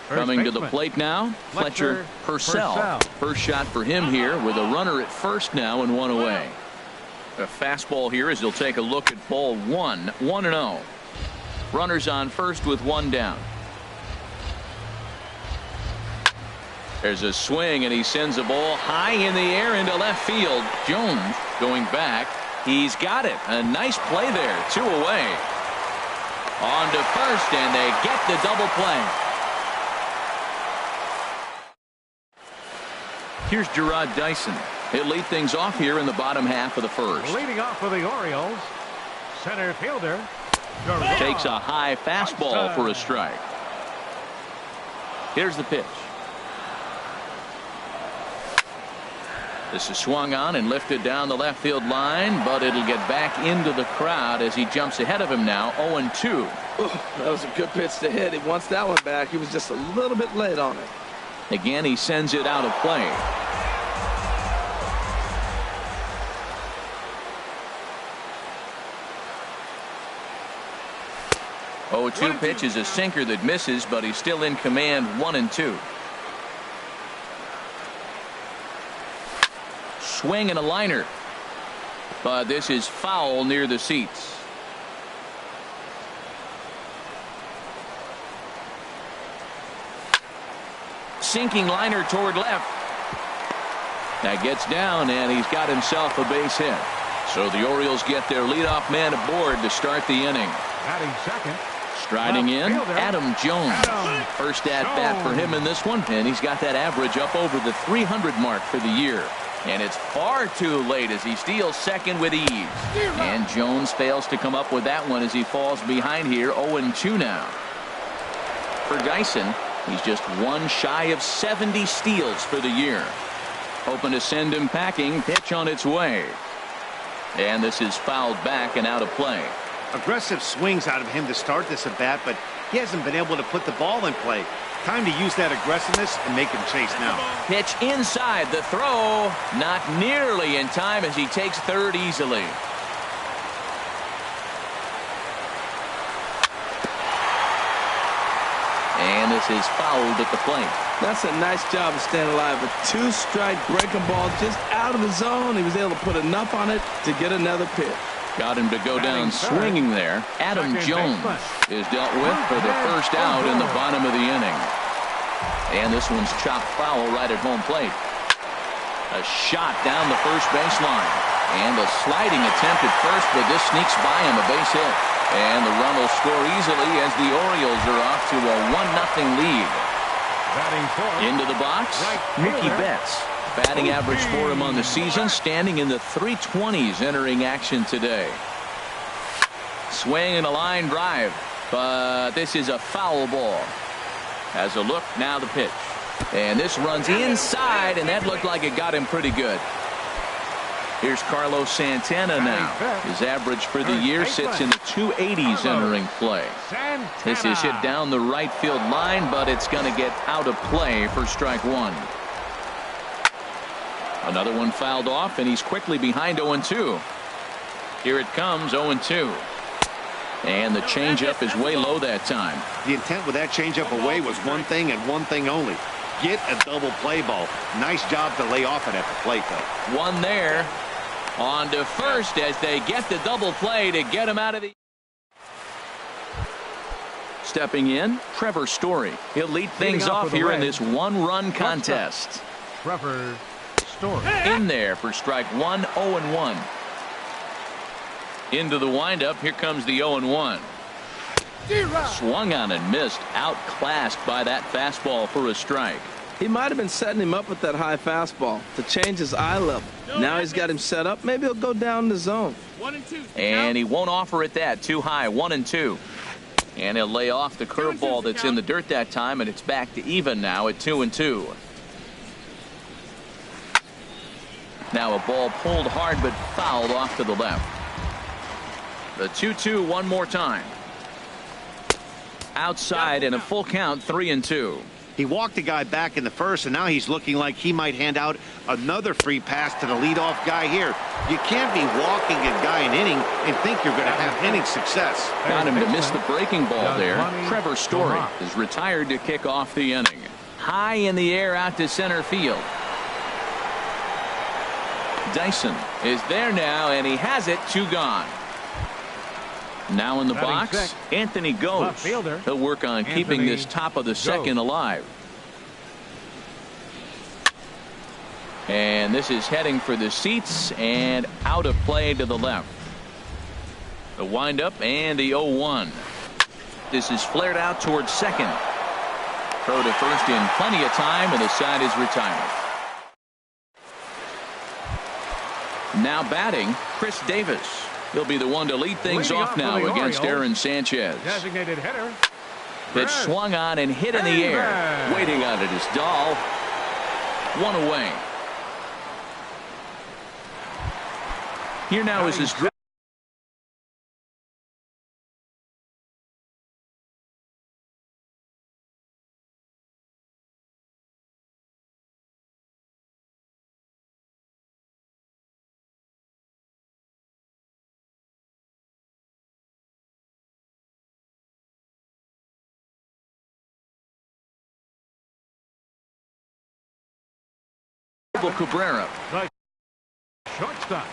Coming to the plate now, Fletcher Purcell. First shot for him here with a runner at first now and 1 away. A fastball here as he'll take a look at ball 1, 1-0. Runners on first with 1 down. There's a swing and he sends a ball high in the air into left field. Jones going back. He's got it. A nice play there. 2 away. On to first, and they get the double play. Here's Gerard Dyson. He'll lead things off here in the bottom half of the first. Leading off for the Orioles, center fielder. Gerard. Takes a high fastball for a strike. Here's the pitch. This is swung on and lifted down the left field line, but it'll get back into the crowd as he jumps ahead of him now. 0-2. That was a good pitch to hit. He wants that one back. He was just a little bit late on it. Again, he sends it out of play. Oh, 2 pitch is a sinker that misses, but he's still in command. 1-2. Swing and a liner, but this is foul near the seats. Sinking liner toward left. That gets down, and he's got himself a base hit. So the Orioles get their leadoff man aboard to start the inning. Batting second. Striding in, Adam Jones. First at bat for him in this one, and he's got that average up over the 300 mark for the year. And it's far too late as he steals second with ease. And Jones fails to come up with that one as he falls behind here. 0-2 now. For Dyson, he's just 1 shy of 70 steals for the year. Hoping to send him packing. Pitch on its way. And this is fouled back and out of play. Aggressive swings out of him to start this at bat, but he hasn't been able to put the ball in play. Time to use that aggressiveness and make him chase now. Pitch inside, the throw not nearly in time as he takes third easily. And this is fouled at the plate. That's a nice job of staying alive. A 2-strike breaking ball just out of the zone. He was able to put enough on it to get another pitch. Got him to go down swinging there. Adam Jones is dealt with for the first out in the bottom of the inning. And this one's chopped foul right at home plate. A shot down the first baseline. And a sliding attempt at first, but this sneaks by him, a base hit. And the run will score easily as the Orioles are off to a 1-0 lead. Into the box, Mookie Betts. Batting average for him on the season, standing in the 320s entering action today. Swing and a line drive, but this is a foul ball. As a look, now the pitch. And this runs inside, and that looked like it got him pretty good. Here's Carlos Santana now. His average for the year sits in the 280s entering play. This is hit down the right field line, but it's going to get out of play for strike one. Another one fouled off, and he's quickly behind 0-2. Here it comes, 0-2. And the changeup is way low that time. The intent with that changeup away was one thing and one thing only. Get a double play ball. Nice job to lay off it at the plate, though. One there. On to first as they get the double play to get him out of the... Stepping in, Trevor Story. He'll lead things off here in this one-run contest. Trevor Story. In there for strike one, 0-1. Into the windup, here comes the 0-1. Swung on and missed, outclassed by that fastball for a strike. He might have been setting him up with that high fastball to change his eye level. Now he's got him set up. Maybe he'll go down the zone. 1-2. And he won't offer it that. Too high. 1-2. And he'll lay off the curveball that's in the dirt that time, and it's back to even now at 2-2. Now a ball pulled hard but fouled off to the left. The 2-2 one more time. Outside and a full count, 3-2. He walked the guy back in the first, and now he's looking like he might hand out another free pass to the leadoff guy here. You can't be walking a guy an inning and think you're going to have inning success. Got him to miss the breaking ball there. Trevor Story is retired to kick off the inning. High in the air out to center field. Dyson is there now, and he has it. 2 gone. Now in the box, Anthony goes. He'll work on keeping this top of the second alive. And this is heading for the seats and out of play to the left. The windup and the 0-1. This is flared out towards second. Throw to first in plenty of time, and the side is retired. Now batting, Chris Davis. He'll be the one to lead things off now against Aaron Sanchez. Designated hitter. Pitch swung on and hit in the air. Waiting on it is Dahl. 1 away. Here now is his... Cabrera. Shortstop.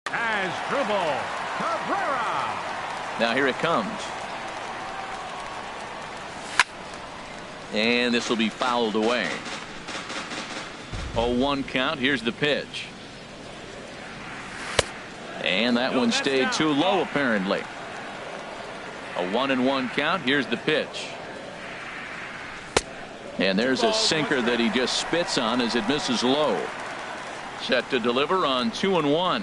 Asdrubal Cabrera. Now here it comes. And this will be fouled away. 0-1 count. Here's the pitch. And that one stayed too low apparently. A 1-1 count. Here's the pitch. And there's a sinker that he just spits on as it misses low. Set to deliver on 2-1.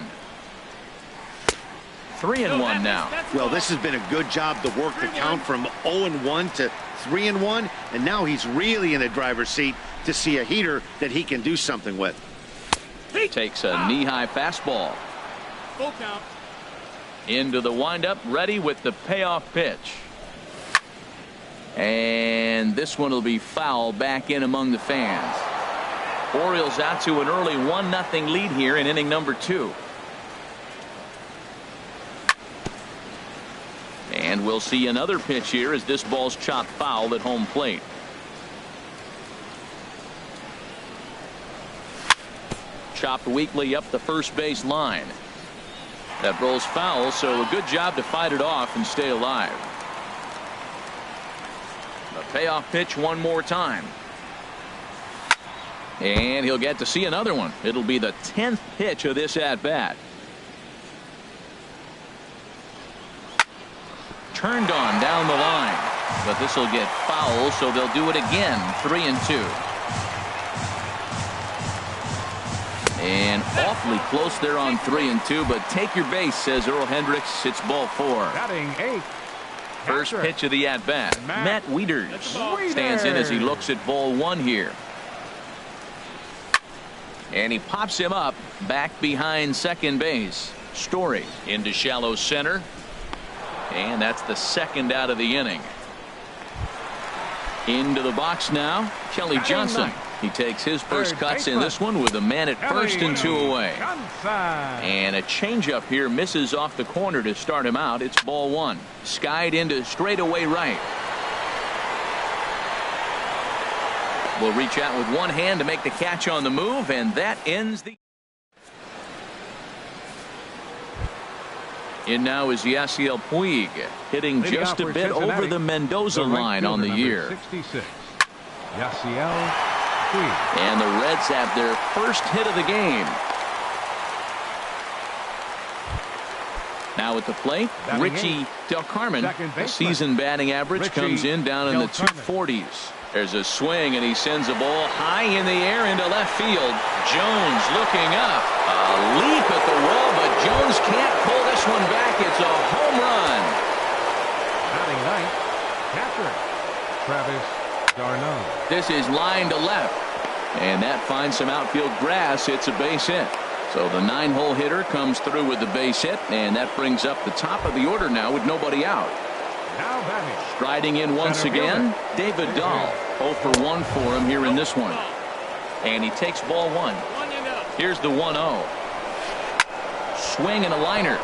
3-1 now. Well, this has been a good job to work the count from 0-1 to 3-1, and now he's really in the driver's seat to see a heater that he can do something with. Takes a knee-high fastball. Full count. Into the windup, ready with the payoff pitch. And and this one will be foul back in among the fans. Orioles out to an early 1-0 lead here in inning number 2. And we'll see another pitch here as this ball's chopped foul at home plate. Chopped weakly up the first base line. That rolls foul, so a good job to fight it off and stay alive. The payoff pitch one more time. And he'll get to see another one. It'll be the 10th pitch of this at-bat. Turned on down the line, but this will get foul, so they'll do it again. 3-2. And awfully close there on 3-2, but take your base, says Earl Hendricks. It's ball 4. Batting 8th. First pitch of the at-bat. Matt Wieters stands in as he looks at ball 1 here. And he pops him up back behind second base. Story into shallow center. And that's the second out of the inning. Into the box now, Kelly Johnson. He takes his first cuts in this one with a man at first and 2 away. And a changeup here misses off the corner to start him out. It's ball 1. Skied into straightaway right. Will reach out with one hand to make the catch on the move, and that ends the. In now is Yasiel Puig, hitting just a bit over the Mendoza line on the year. 66. Yasiel Puig. And the Reds have their first hit of the game. Now at the plate, Richie Del Carmen. The season batting average comes in down in the 240s. There's a swing, and he sends a ball high in the air into left field. Jones looking up. A leap at the wall, but Jones can't pull this one back. It's a home run. Batting ninth, catcher Travis d'Arnaud. This is line to left, and that finds some outfield grass. It's a base hit. So the 9-hole hitter comes through with the base hit, and that brings up the top of the order now with nobody out. Now batting. Striding in once again, David Dahl. 0 for 1 for him here in this one. And he takes ball 1. Here's the 1-0. Swing and a liner.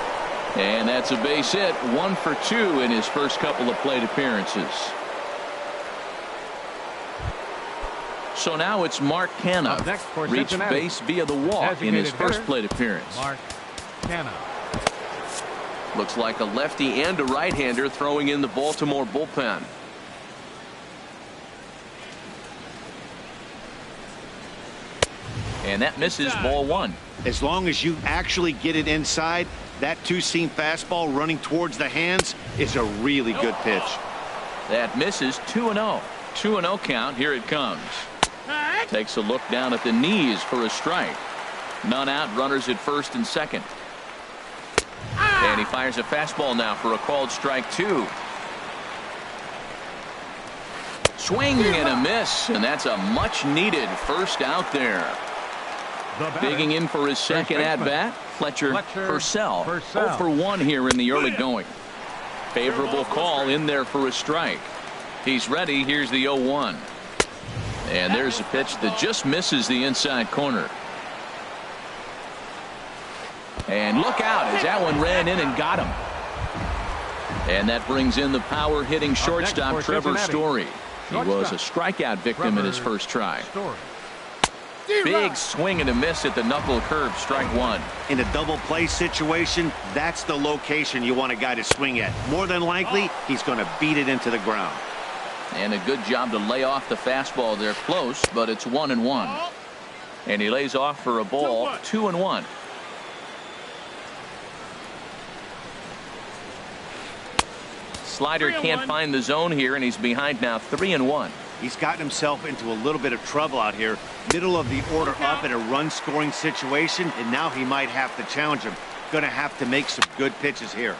And that's a base hit. 1 for 2 in his first couple of plate appearances. So now it's Mark Canha. Reached base via the walk in his first plate appearance. Mark Canha. Looks like a lefty and a right-hander throwing in the Baltimore bullpen. And that misses ball 1. As long as you actually get it inside, that two-seam fastball running towards the hands is a really good pitch. That misses. 2-0. 2-0 count. Here it comes. Takes a look down at the knees for a strike. None out. Runners at first and second. And he fires a fastball now for a called strike 2. Swing and a miss, and that's a much needed first out there. Digging in for his second at bat, Fletcher Purcell. 0 for 1 here in the early going. Favorable call in there for a strike. He's ready. Here's the 0-1. And there's a pitch that just misses the inside corner. And look out as that one ran in and got him. And that brings in the power hitting shortstop Trevor Story. He was a strikeout victim in his first try. Big swing and a miss at the knuckle curve, strike 1. In a double play situation, that's the location you want a guy to swing at. More than likely, he's going to beat it into the ground. And a good job to lay off the fastball there close, but it's 1-1. And he lays off for a ball, 2-1. Slider can't find the zone here, and he's behind now 3-1. He's gotten himself into a little bit of trouble out here. Middle of the order up in a run-scoring situation, and now he might have to challenge him. Going to have to make some good pitches here.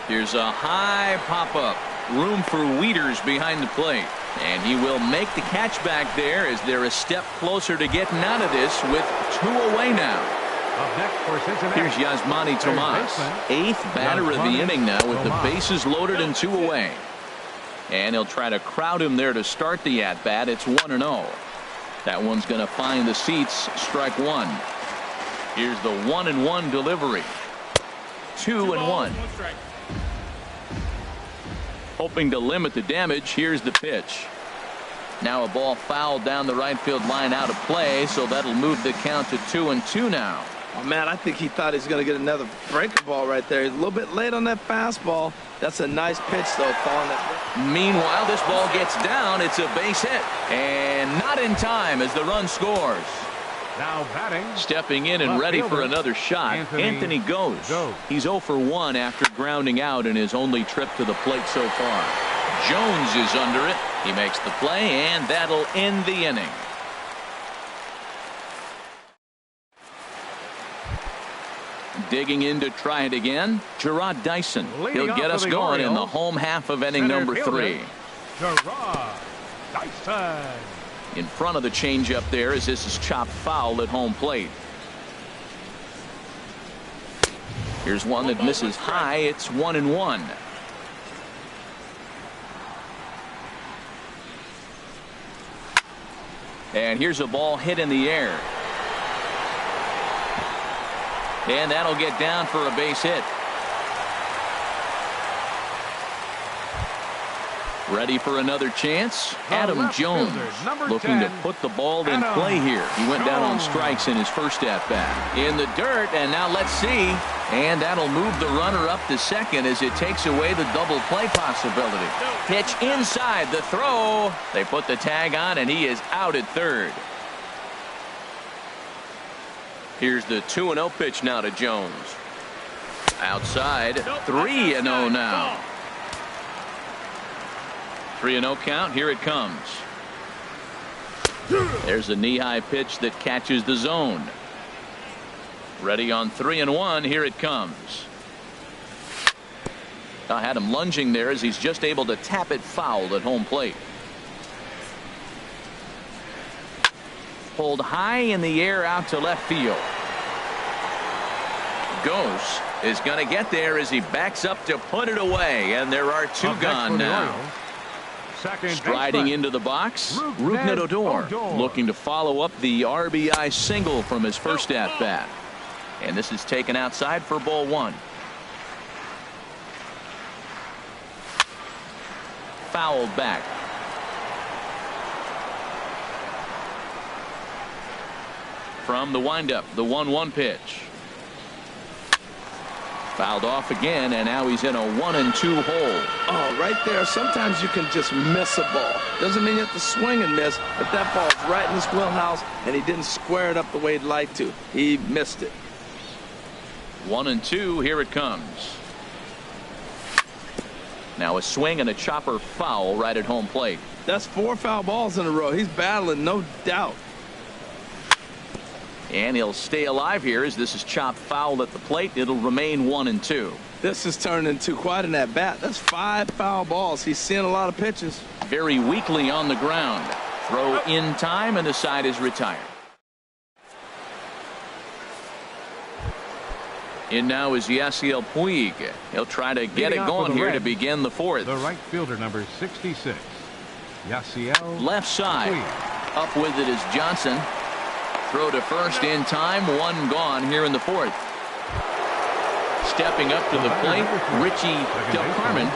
Here's a high pop-up. Room for Wieters behind the plate. And he will make the catch back there as they're a step closer to getting out of this with 2 away now. Up next for Cincinnati. Here's Yasmani Tomas, 8th batter of the inning now with the bases loaded and 2 away. And he'll try to crowd him there to start the at-bat. It's 1-0. That one's going to find the seats. Strike one. Here's the 1-1 delivery. 2-1. Hoping to limit the damage. Here's the pitch. Now a ball fouled down the right field line, out of play, so that'll move the count to 2-2 now. Oh, man, I think he thought he was going to get another breaker ball right there. He's a little bit late on that fastball. That's a nice pitch, though, calling that. Meanwhile, this ball gets down. It's a base hit. And not in time as the run scores. Now batting. Stepping in and ready for another shot. Anthony goes. He's 0 for 1 after grounding out in his only trip to the plate so far. Jones is under it. He makes the play, and that'll end the inning. Digging in to try it again, Gerard Dyson. He'll get us going in the home half of inning number 3. Gerard Dyson. In front of the changeup there as this is chopped foul at home plate. Here's one that misses high. It's 1-1. And here's a ball hit in the air. And that'll get down for a base hit. Ready for another chance. Adam Jones looking to put the ball in play here. He went down on strikes in his first at bat. In the dirt, and now let's see. And that'll move the runner up to second as it takes away the double play possibility. Pitch inside, the throw. They put the tag on, and he is out at third. Here's the 2-0 pitch now to Jones. Outside, 3-0 now. 3-0 count. Here it comes. There's a knee-high pitch that catches the zone. Ready on 3-1. Here it comes. I had him lunging there as he's just able to tap it foul at home plate. Pulled high in the air out to left field. Ghost is going to get there as he backs up to put it away, and there are two gone now. Striding into the box, Rougned Odor looking to follow up the RBI single from his first at bat, and this is taken outside for ball one. Fouled back. From the windup, the 1-1 pitch. Fouled off again, and now he's in a 1-2 hole. Oh, right there. Sometimes you can just miss a ball. Doesn't mean you have to swing and miss, but that ball's right in his wheelhouse, and he didn't square it up the way he'd like to. He missed it. 1-2. Here it comes. Now a swing and a chopper foul right at home plate. That's 4 foul balls in a row. He's battling, no doubt. And he'll stay alive here as this is chopped foul at the plate. It'll remain 1-2. This is turned into quite an at bat. That's 5 foul balls. He's seeing a lot of pitches. Very weakly on the ground. Throw in time, and the side is retired. In now is Yasiel Puig. He'll try to get it going here to begin the fourth. The right fielder, number 66, Yasiel. Left side. Up with it is Johnson. Throw to first in time. 1 gone here in the fourth. Stepping up to the plate, Richie Del Carmen.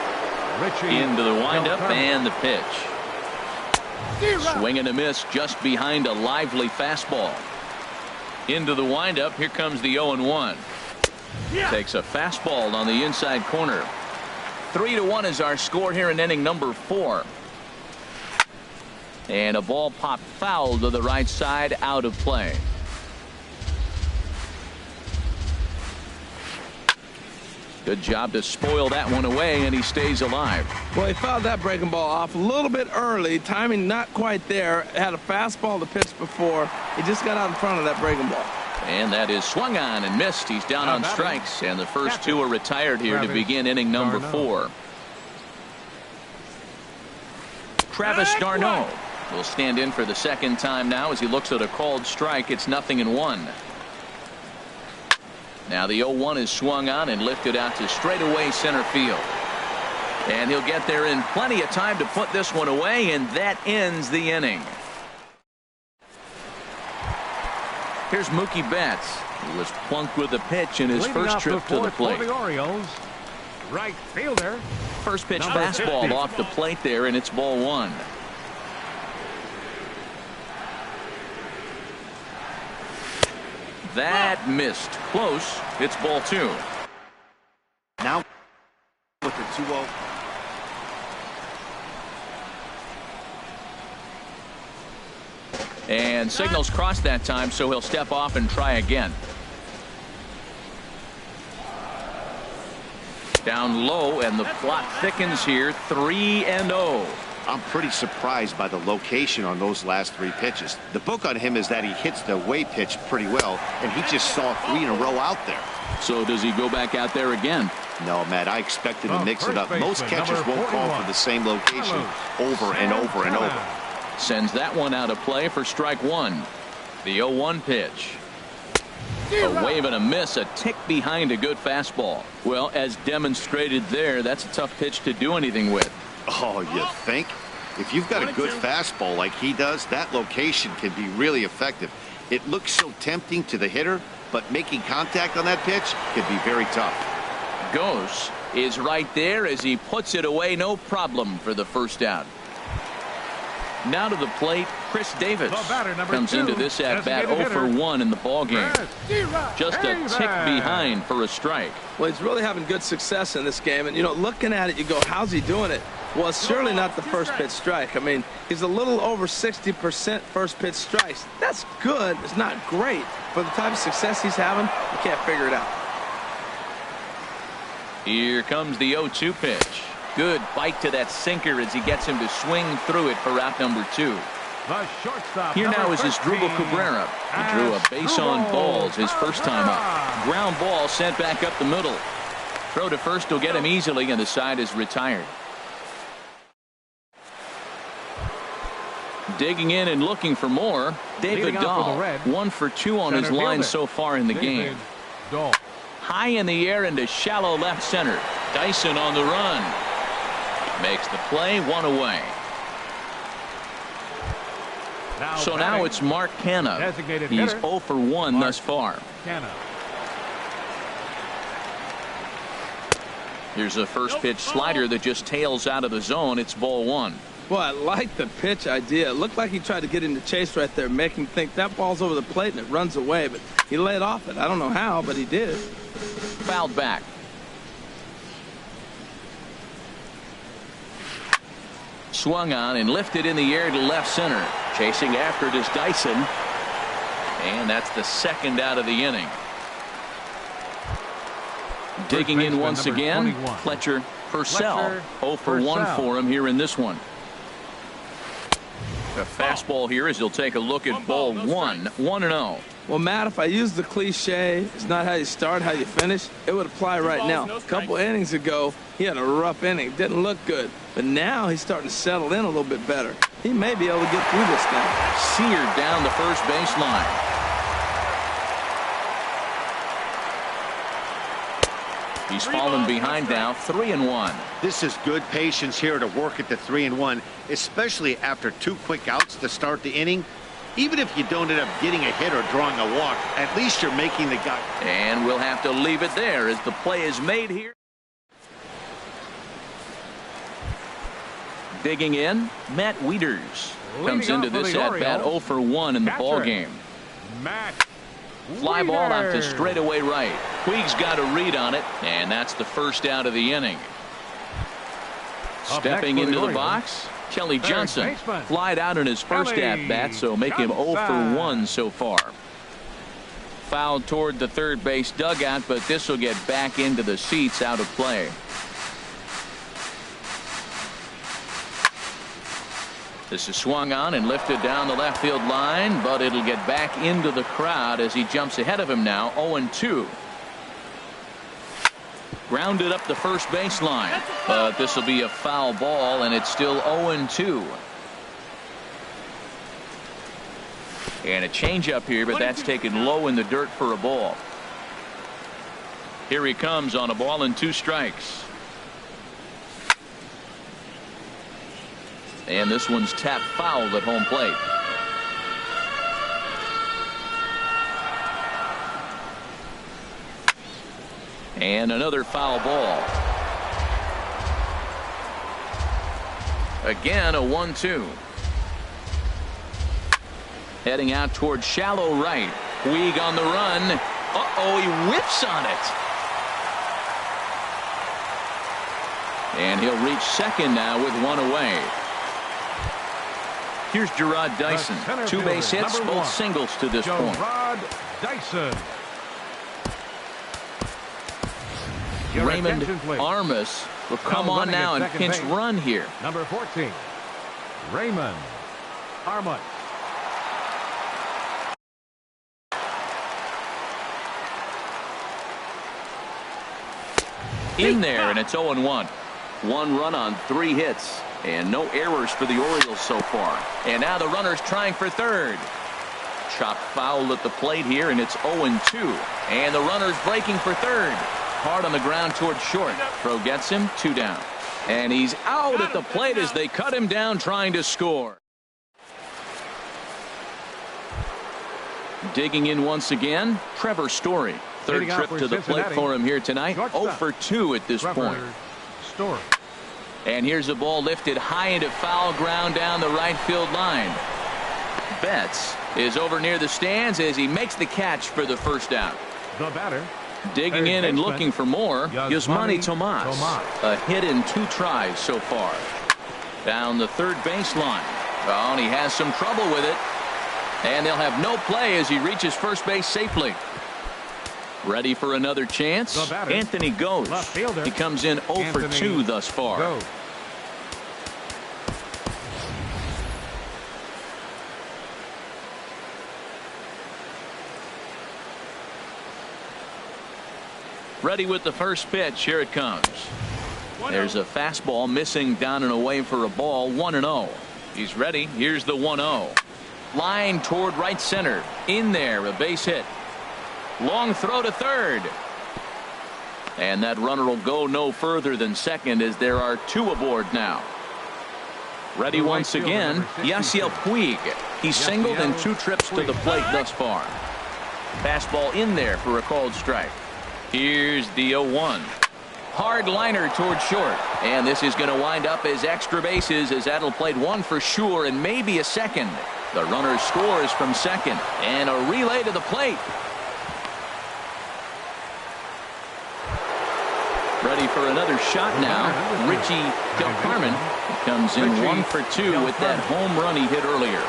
Into the windup and the pitch. Swing and a miss just behind a lively fastball. Into the windup. Here comes the 0-1. Takes a fastball on the inside corner. 3-1 is our score here in inning number 4. And a ball popped foul to the right side, out of play. Good job to spoil that one away, and he stays alive. Well, he fouled that breaking ball off a little bit early. Timing not quite there. Had a fastball to pitch before. He just got out in front of that breaking ball. And that is swung on and missed. He's down on strikes, and the first 2 are retired here to begin inning number 4. Travis d'Arnaud will stand in for the second time now as he looks at a called strike. It's 0-1. Now the 0-1 is swung on and lifted out to straightaway center field. And he'll get there in plenty of time to put this one away, and that ends the inning. Here's Mookie Betts. He was plunked with a pitch in his first trip to the plate. For the Orioles, right fielder. First pitch fastball 50. off the plate there, and it's ball one. That missed. Close. It's ball two. Now with the 2-0. And signals crossed that time, so he'll step off and try again. Down low, and the plot thickens here. 3-0. I'm pretty surprised by the location on those last three pitches. The book on him is that he hits the away pitch pretty well, and he just saw 3 in a row out there. So does he go back out there again? No, Matt, I expect him to mix it up. Most catchers won't call for the same location over and over and over. Sends that one out of play for strike one. The 0-1 pitch. A wave and a miss, a tick behind a good fastball. Well, as demonstrated there, that's a tough pitch to do anything with. Oh, you think? If you've got a good fastball like he does, that location can be really effective. It looks so tempting to the hitter, but making contact on that pitch can be very tough. Gose is right there as he puts it away, no problem for the first out. Now to the plate, Chris Davis comes into this at-bat 0 for 1 in the ballgame. Just a tick behind for a strike. Well, he's really having good success in this game. And, you know, looking at it, you go, how's he doing it? Well, it's surely not the first pitch strike. I mean, he's a little over 60% first pitch strikes. That's good. It's not great. For the type of success he's having, you can't figure it out. Here comes the 0-2 pitch. Good bite to that sinker as he gets him to swing through it for out number 2. The shortstop. Here now is Asdrubal Cabrera. He drew a base on balls his first time up. Ground ball sent back up the middle. Throw to first will get him easily, and the side is retired. Digging in and looking for more, David Dahl. 1 for 2 on his line so far in the game. High in the air into shallow left center. Dyson on the run. Makes the play, 1 away. So now it's Mark Canha. He's 0 for 1 thus far. Here's a first pitch slider that just tails out of the zone. It's ball 1. Well, I like the pitch idea. It looked like he tried to get into chase right there, make him think that ball's over the plate and it runs away, but he laid off it. I don't know how, but he did. Fouled back. Swung on and lifted in the air to left center. Chasing after it is Dyson. And that's the second out of the inning. Digging in once again, Fletcher Purcell. 0 for 1 for him here in this one. The fastball here as he'll take a look at ball 1. 1-0. Well, Matt, if I use the cliche, it's not how you start, how you finish, it would apply right now. A couple innings ago, he had a rough inning. Didn't look good. But now he's starting to settle in a little bit better. He may be able to get through this now. Seared down the first baseline. He's fallen behind now, 3-1. This is good patience here to work at the 3-1, especially after 2 quick outs to start the inning. Even if you don't end up getting a hit or drawing a walk, at least you're making the guy. And we'll have to leave it there as the play is made here. Digging in, Matt Wieters comes into this at-bat 0 for 1 in the ballgame. Fly ball out to straightaway right. Puig's got a read on it, and that's the first out of the inning. Stepping into the box, Kelly Johnson. Flied out in his first at-bat, so make him 0 for 1 so far. Fouled toward the third base dugout, but this will get back into the seats out of play. This is swung on and lifted down the left field line, but it'll get back into the crowd as he jumps ahead of him now, 0-2. Grounded up the first baseline, but this will be a foul ball, and it's still 0-2. And a changeup here, but that's taken low in the dirt for a ball. Here he comes on a ball and 2 strikes. And this one's tapped foul at home plate. And another foul ball. Again, a 1-2. Heading out towards shallow right. Puig on the run. Uh-oh, he whiffs on it. And he'll reach second now with one away. Here's Gerard Dyson. 2 base hits, both singles to this point. Gerard Dyson. Raymond Armas will come on now and pinch run here. Number 14, Raymond Armas. In there, and it's 0-1. 1 run on 3 hits, and no errors for the Orioles so far. And now the runner's trying for third. Chopped foul at the plate here, and it's 0-2. And the runner's breaking for third. Hard on the ground towards short. Throw gets him, 2 down. And he's out at the plate as they cut him down trying to score. Digging in once again, Trevor Story. Third trip to the plate for him here tonight. 0 for 2 at this point. Story. And here's a ball lifted high into foul ground down the right field line. Betts is over near the stands as he makes the catch for the first down. The batter. Digging in and looking for more, Yasmani Tomas. A hit in 2 tries so far. Down the third baseline. Oh, and he has some trouble with it. And they'll have no play as he reaches first base safely. Ready for another chance? Anthony Ghosh. He comes in 0 for 2 thus far. Go. Ready with the first pitch. Here it comes. There's a fastball missing down and away for a ball. 1-0. He's ready. Here's the 1-0. Line toward right center. In there, a base hit. Long throw to third. And that runner will go no further than second as there are 2 aboard now. Ready once again, Yasiel Puig. He's singled in 2 trips to the plate thus far. Fastball in there for a called strike. Here's the 0-1. Hard liner towards short. And this is going to wind up as extra bases as that'll play 1 for sure and maybe a second. The runner scores from second. And a relay to the plate. Ready for another shot now. Richie Del Carmen comes in 1 for 2 with that home run he hit earlier.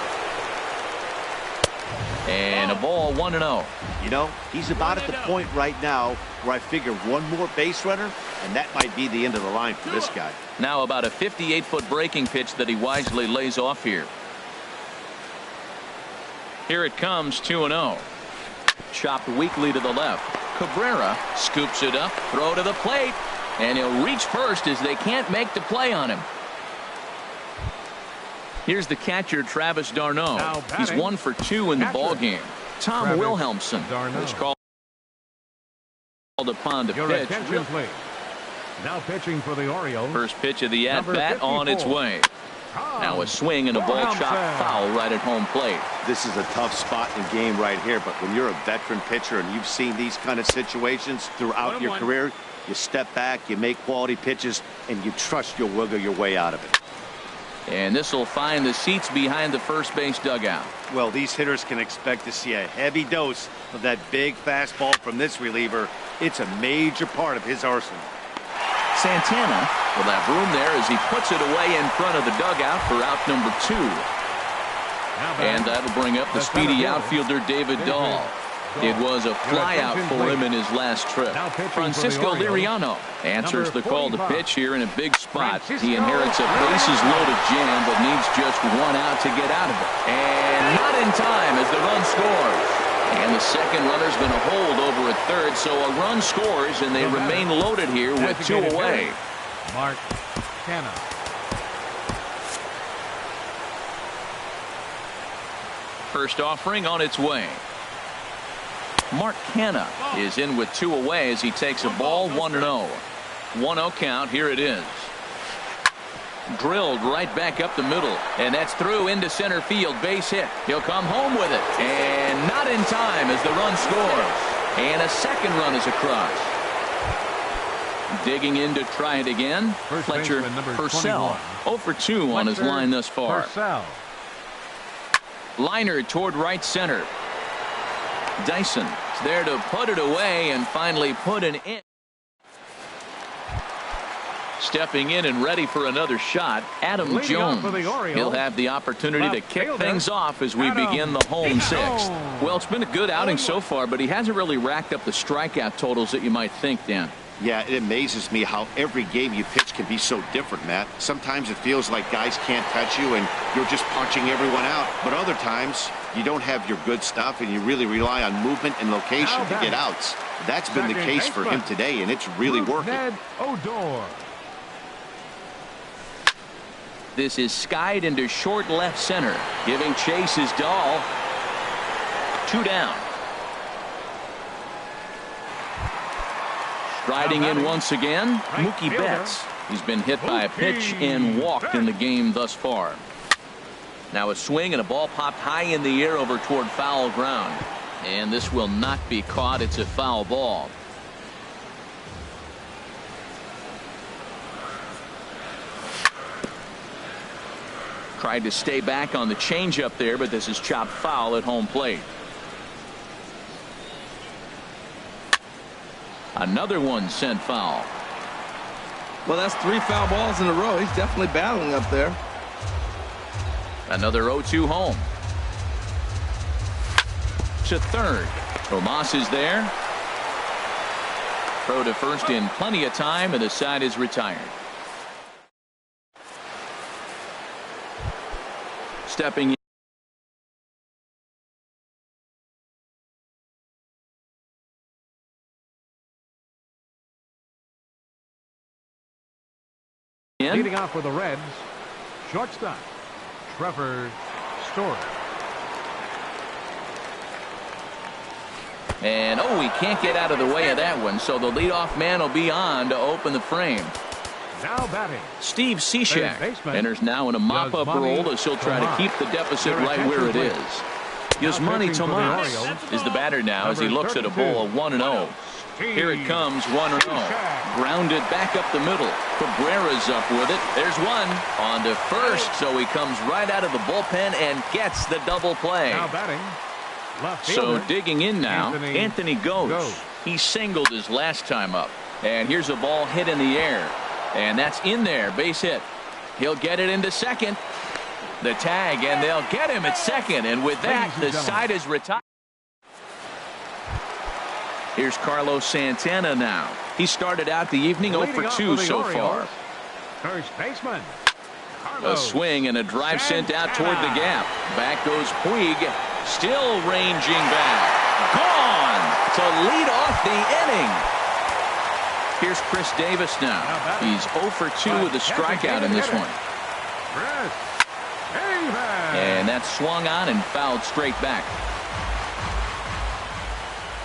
And a ball 1-0. You know, he's about at the point right now where I figure 1 more base runner, and that might be the end of the line for this guy. Now about a 58-foot breaking pitch that he wisely lays off here. Here it comes, 2-0. Chopped weakly to the left. Cabrera scoops it up, throw to the plate, and he'll reach first as they can't make the play on him. Here's the catcher, Travis d'Arnaud. He's 1 for 2 in the ball game. Tom Wilhelmsen is called upon to pitch. Now pitching for the Orioles. First pitch of the at-bat on its way. Now a swing and a ball chopped foul right at home plate. This is a tough spot in the game right here, but when you're a veteran pitcher and you've seen these kind of situations throughout your career, you step back, you make quality pitches, and you trust you'll wiggle your way out of it. And this will find the seats behind the first base dugout. Well, these hitters can expect to see a heavy dose of that big fastball from this reliever. It's a major part of his arsenal. Santana will have room there as he puts it away in front of the dugout for out number 2. And that'll bring up the speedy outfielder David Dahl. It was a flyout for him in his last trip. Francisco Liriano answers the call to pitch here in a big spot. He inherits a bases-loaded jam, but needs just 1 out to get out of it. And not in time as the run scores. And the second runner's going to hold over at third, so a run scores, and they remain loaded here with 2 away. Mark Canha. First offering on its way. Mark Canha is in with 2 away as he takes a ball 1-0. 1-0 count. Here it is. Drilled right back up the middle. And that's through into center field. Base hit. He'll come home with it. And not in time as the run scores. And a second run is across. Digging in to try it again. First Fletcher Purcell. 0 for 2 on his line thus far. Purcell. Liner toward right center. Dyson is there to put it away and finally put an in. Stepping in and ready for another shot, Adam Jones. He'll have the opportunity to kick things off as we begin the home sixth. Well, it's been a good outing so far, but he hasn't really racked up the strikeout totals that you might think, Dan. Yeah, it amazes me how every game you pitch can be so different, Matt. Sometimes it feels like guys can't touch you and you're just punching everyone out. But other times, you don't have your good stuff and you really rely on movement and location to get outs. That's been the case for him today, and it's really working. This is skied into short left center. Giving chase is Dahl. 2 down. Striding in once again, Mookie Betts. He's been hit by a pitch and walked in the game thus far. Now a swing and a ball popped high in the air over toward foul ground. And this will not be caught. It's a foul ball. Tried to stay back on the changeup there, but this is chopped foul at home plate. Another one sent foul. Well, that's 3 foul balls in a row. He's definitely battling up there. Another 0-2 home. To third. Tomas is there. Throw to first in plenty of time, and the side is retired. Stepping in. Leading off for the Reds, shortstop Trevor Story. And he can't get out of the way of that one, so the leadoff man will be on to open the frame. Now batting, Steve Cishek enters now in a mop-up role as he'll try to keep the deficit right where it is. Yasmani Tomas is the batter now as he looks at a bowl of 1-0. Here it comes, 1-0. Grounded back up the middle. Cabrera's up with it. There's one. On to first, so he comes right out of the bullpen and gets the double play. now batting, left So fielder, digging in now, Anthony goes. He singled his last time up. And here's a ball hit in the air. And that's in there, base hit. He'll get it into second. The tag, and they'll get him at second. And with that, the side is retired. Here's Carlos Santana now. He started out the evening 0 for 2 so far. First baseman. A swing and a drive sent out toward the gap. Back goes Puig. Still ranging back. Gone to lead off the inning. Here's Chris Davis now. He's 0 for 2 with a strikeout in this one. And that's swung on and fouled straight back.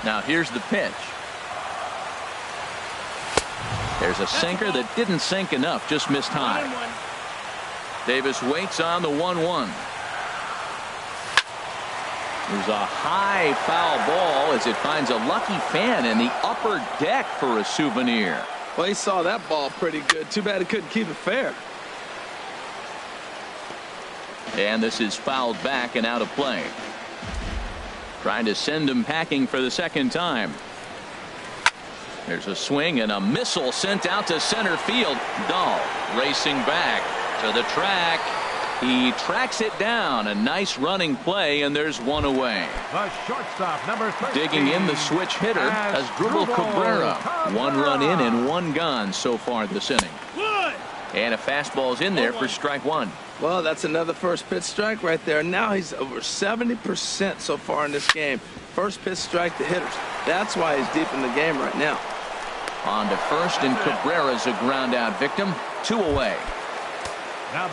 Now here's the pitch. There's a sinker that didn't sink enough, just missed high. Davis waits on the 1-1. There's a high foul ball as it finds a lucky fan in the upper deck for a souvenir. Well, he saw that ball pretty good. Too bad he couldn't keep it fair. And this is fouled back and out of play. Trying to send him packing for the second time. There's a swing and a missile sent out to center field. Dahl racing back to the track. He tracks it down. A nice running play, and there's one away. The shortstop, number 13. Digging in, the switch hitter has Dribble Cabrera. 1 run in and 1 gone so far this inning. And a fastball's in there for strike 1. Well, that's another first pitch strike right there. Now he's over 70% so far in this game. First pitch strike to hitters. That's why he's deep in the game right now. On to first, and Cabrera's a ground out victim. 2 away.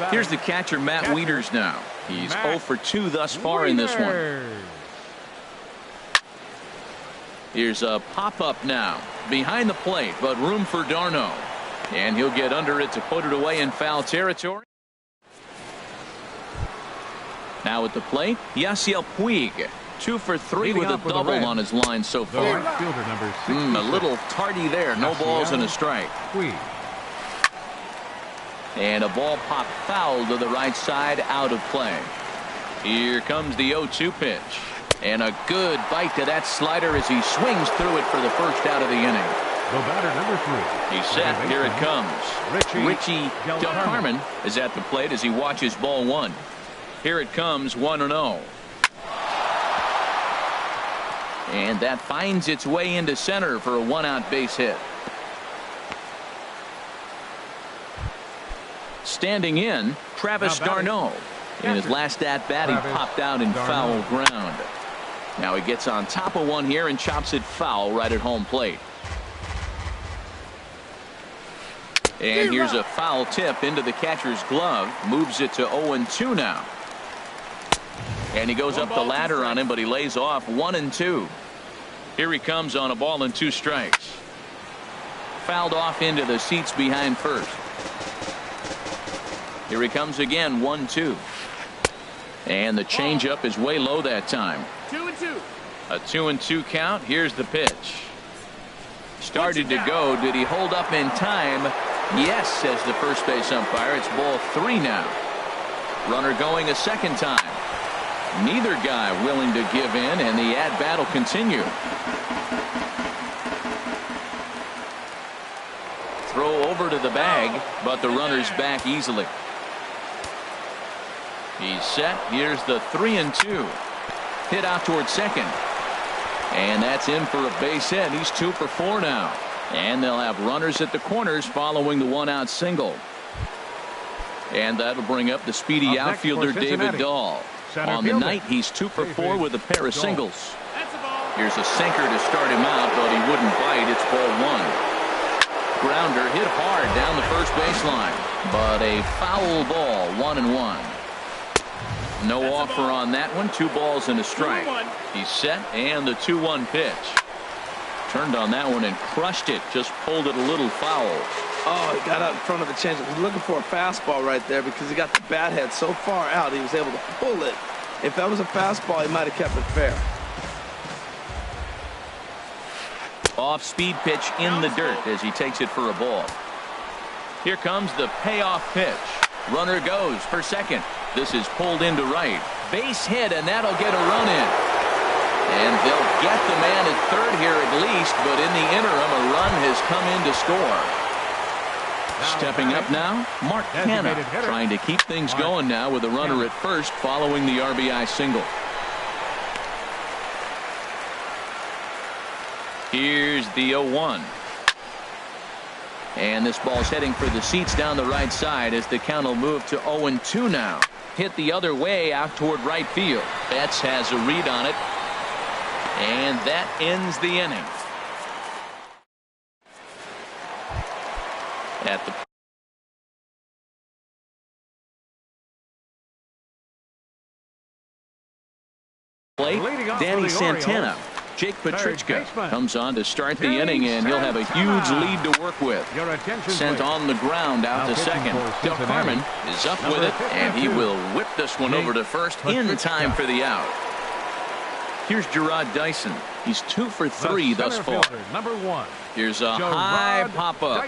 Here's the catcher, Matt Wieters now. He's 0 for 2 thus far in this one. Here's a pop-up now. Behind the plate, but room for Darno. And he'll get under it to put it away in foul territory. Now at the plate, Yasiel Puig. 2 for 3 with a double on his line so far. Right fielder, number A little tardy there. No balls and a strike. Puig. And a ball popped foul to the right side, out of play. Here comes the 0-2 pitch. And a good bite to that slider as he swings through it for the first out of the inning. The batter, number 3. He's set. Here it comes. Richie Del Carmen is at the plate as he watches ball 1. Here it comes, 1-0. And that finds its way into center for a 1-out base hit. Standing in, Travis d'Arnaud. In his last at-bat, he popped out in foul ground. Now he gets on top of one here and chops it foul right at home plate. And here's a foul tip into the catcher's glove. Moves it to 0-2 now. And he goes up the ladder on him, but he lays off 1-2. Here he comes on a ball and 2 strikes. Fouled off into the seats behind first. Here he comes again, 1-2. And the changeup is way low that time. 2-2. A 2-2 count. Here's the pitch. Started to go. Did he hold up in time? Yes, says the first base umpire. It's ball 3 now. Runner going a second time. Neither guy willing to give in, and the at-bat will continue. Throw over to the bag, but the runner's back easily. He's set. Here's the 3-2. Hit out towards second. And that's in for a base hit. He's 2 for 4 now. And they'll have runners at the corners following the 1-out single. And that'll bring up the speedy outfielder David Dahl. On the night, he's 2 for 4 with a pair of singles. Here's a sinker to start him out, but he wouldn't bite. It's ball 1. Grounder hit hard down the first baseline, but a foul ball, 1-1. No offer on that one. 2 balls and a strike. He's set, and the 2-1 pitch. Turned on that one and crushed it. Just pulled it a little foul. Oh, he got out in front of the changeup. He's looking for a fastball right there because he got the bat head so far out he was able to pull it. If that was a fastball, he might have kept it fair. Off-speed pitch in the dirt as he takes it for a ball. Here comes the payoff pitch. Runner goes for second. This is pulled into right. Base hit, and that'll get a run in. And they'll get the man at third here at least, but in the interim, a run has come in to score. Stepping up now, Mark Hanna, trying to keep things going now with a runner at first following the RBI single. Here's the 0-1. And this ball's heading for the seats down the right side as the count will move to 0-2 now. Hit the other way out toward right field. Betts has a read on it. And that ends the inning. At the plate, Danny Santana. Jake Petrichka comes on to start the inning, and he'll have a huge lead to work with. Sent on the ground out to second. Del Carmen is up with it, and he will whip this one over to first in time for the out. Here's Gerard Dyson. He's 2 for 3 thus far. Number 1. Here's a high pop-up.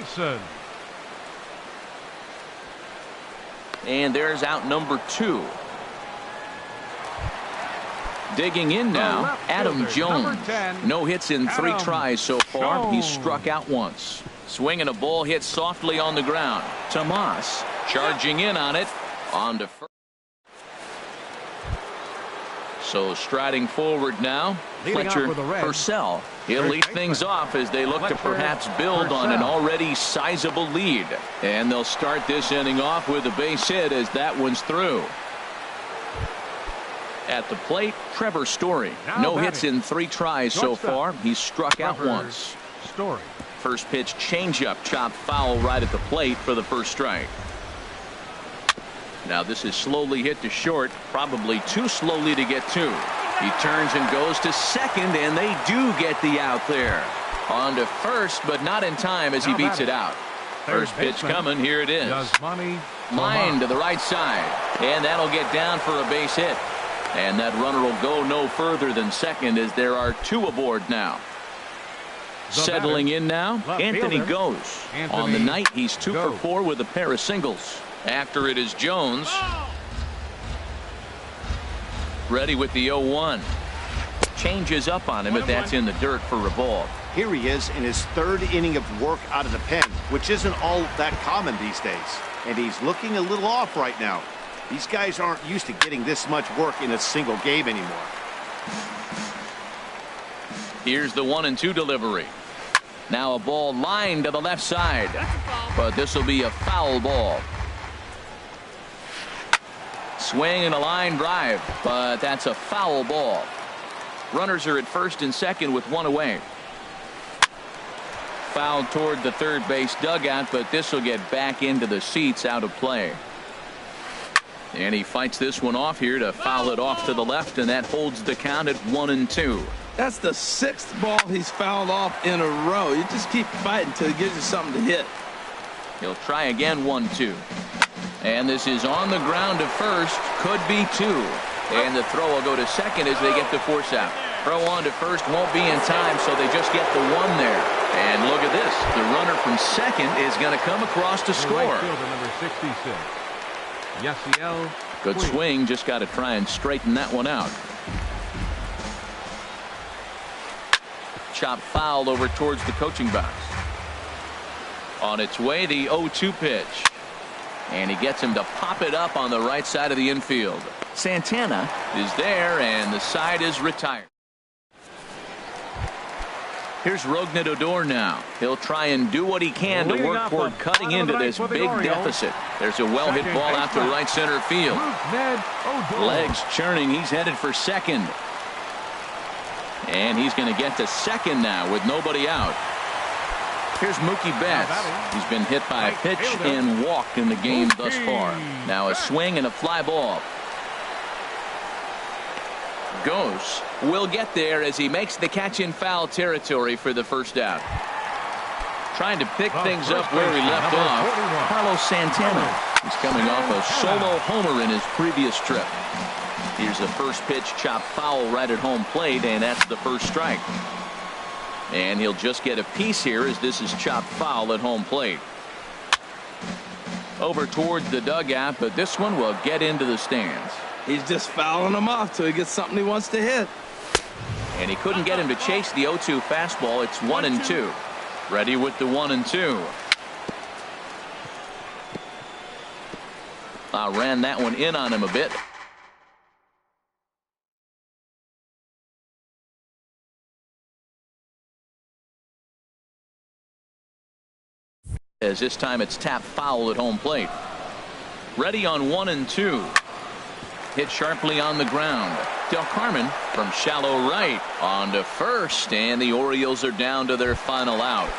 And there's out number 2. Digging in now, Adam Jones. No hits in 3 tries so far. He's struck out once. Swinging a ball hit softly on the ground. Tomas charging in on it. On to first. So striding forward now, Fletcher Purcell. He'll lead things off as they look to perhaps build on an already sizable lead. And they'll start this inning off with a base hit as that one's through. At the plate, Trevor Story. No hits in 3 tries so far. He's struck out once. First pitch changeup chopped foul right at the plate for the first strike. Now this is slowly hit to short, probably too slowly to get to. He turns and goes to second, and they do get the out there. On to first, but not in time as he beats it out. First pitch coming. Here it is. Line to the right side. And that'll get down for a base hit. And that runner will go no further than second as there are two aboard now. Settling in now, Anthony goes. On the night, he's 2 for 4 with a pair of singles. After it is Jones. Ready with the 0-1. Changes up on him, but that's in the dirt for a ball. Here he is in his third inning of work out of the pen, which isn't all that common these days. And he's looking a little off right now. These guys aren't used to getting this much work in a single game anymore. Here's the 1-2 delivery. Now a ball lined to the left side. But this will be a foul ball. Swing and a line drive, but that's a foul ball. Runners are at first and second with one away. Fouled toward the third base dugout, but this will get back into the seats, out of play. And he fights this one off here to foul it off to the left, and that holds the count at 1-2. That's the 6th ball he's fouled off in a row. You just keep fighting until he gives you something to hit. He'll try again. 1-2. And this is on the ground to first. Could be 2. And the throw will go to second as they get the force out. Throw on to first won't be in time, so they just get the 1 there. And look at this. The runner from second is going to come across to score. Right fielder, number 66. Yasiel. Good swing. Just got to try and straighten that one out. Chop fouled over towards the coaching box. On its way, the 0-2 pitch. And he gets him to pop it up on the right side of the infield. Santana is there, and the side is retired. Here's Rougned Odor now. He'll try and do what he can to work toward cutting into this big deficit. There's a well-hit ball out to right center field. Legs churning. He's headed for second. And he's going to get to second now with nobody out. Here's Mookie Betts. He's been hit by a pitch and walked in the game thus far. Now a swing and a fly ball. Goes will get there as he makes the catch in foul territory for the first out. Trying to pick things up where he left off. Carlos Santana. He's coming off a solo homer in his previous trip. Here's the first pitch, chopped foul right at home plate, and that's the first strike. And he'll just get a piece here as this is chopped foul at home plate. Over towards the dugout, but this one will get into the stands. He's just fouling him off till he gets something he wants to hit. And he couldn't get him to chase the 0-2 fastball. It's 1-2. Ready with the 1-2. Ran that one in on him a bit. As this time it's tapped foul at home plate. Ready on 1-2. Hit sharply on the ground. Del Carmen from shallow right on to first, and the Orioles are down to their final out.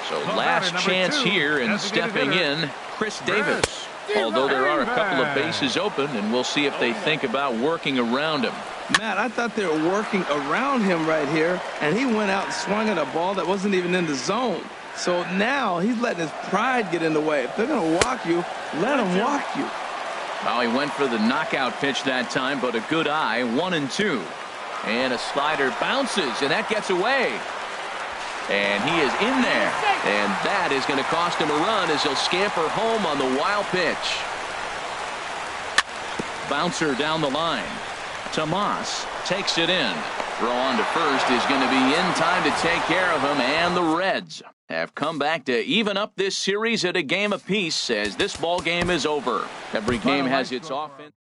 So last chance here, and stepping in, Chris Davis. Although there are a couple of bases open, and we'll see if they think about working around him. Matt, I thought they were working around him right here, and he went out and swung at a ball that wasn't even in the zone. So now he's letting his pride get in the way. If they're going to walk you, let them walk you. Well, he went for the knockout pitch that time, but a good eye. 1-2. And a slider bounces, and that gets away. And he is in there. And that is going to cost him a run as he'll scamper home on the wild pitch. Bouncer down the line. Tomas takes it in. Throw on to first is going to be in time to take care of him, and the Reds have come back to even up this series at a game apiece as this ball game is over. Every game has its offense.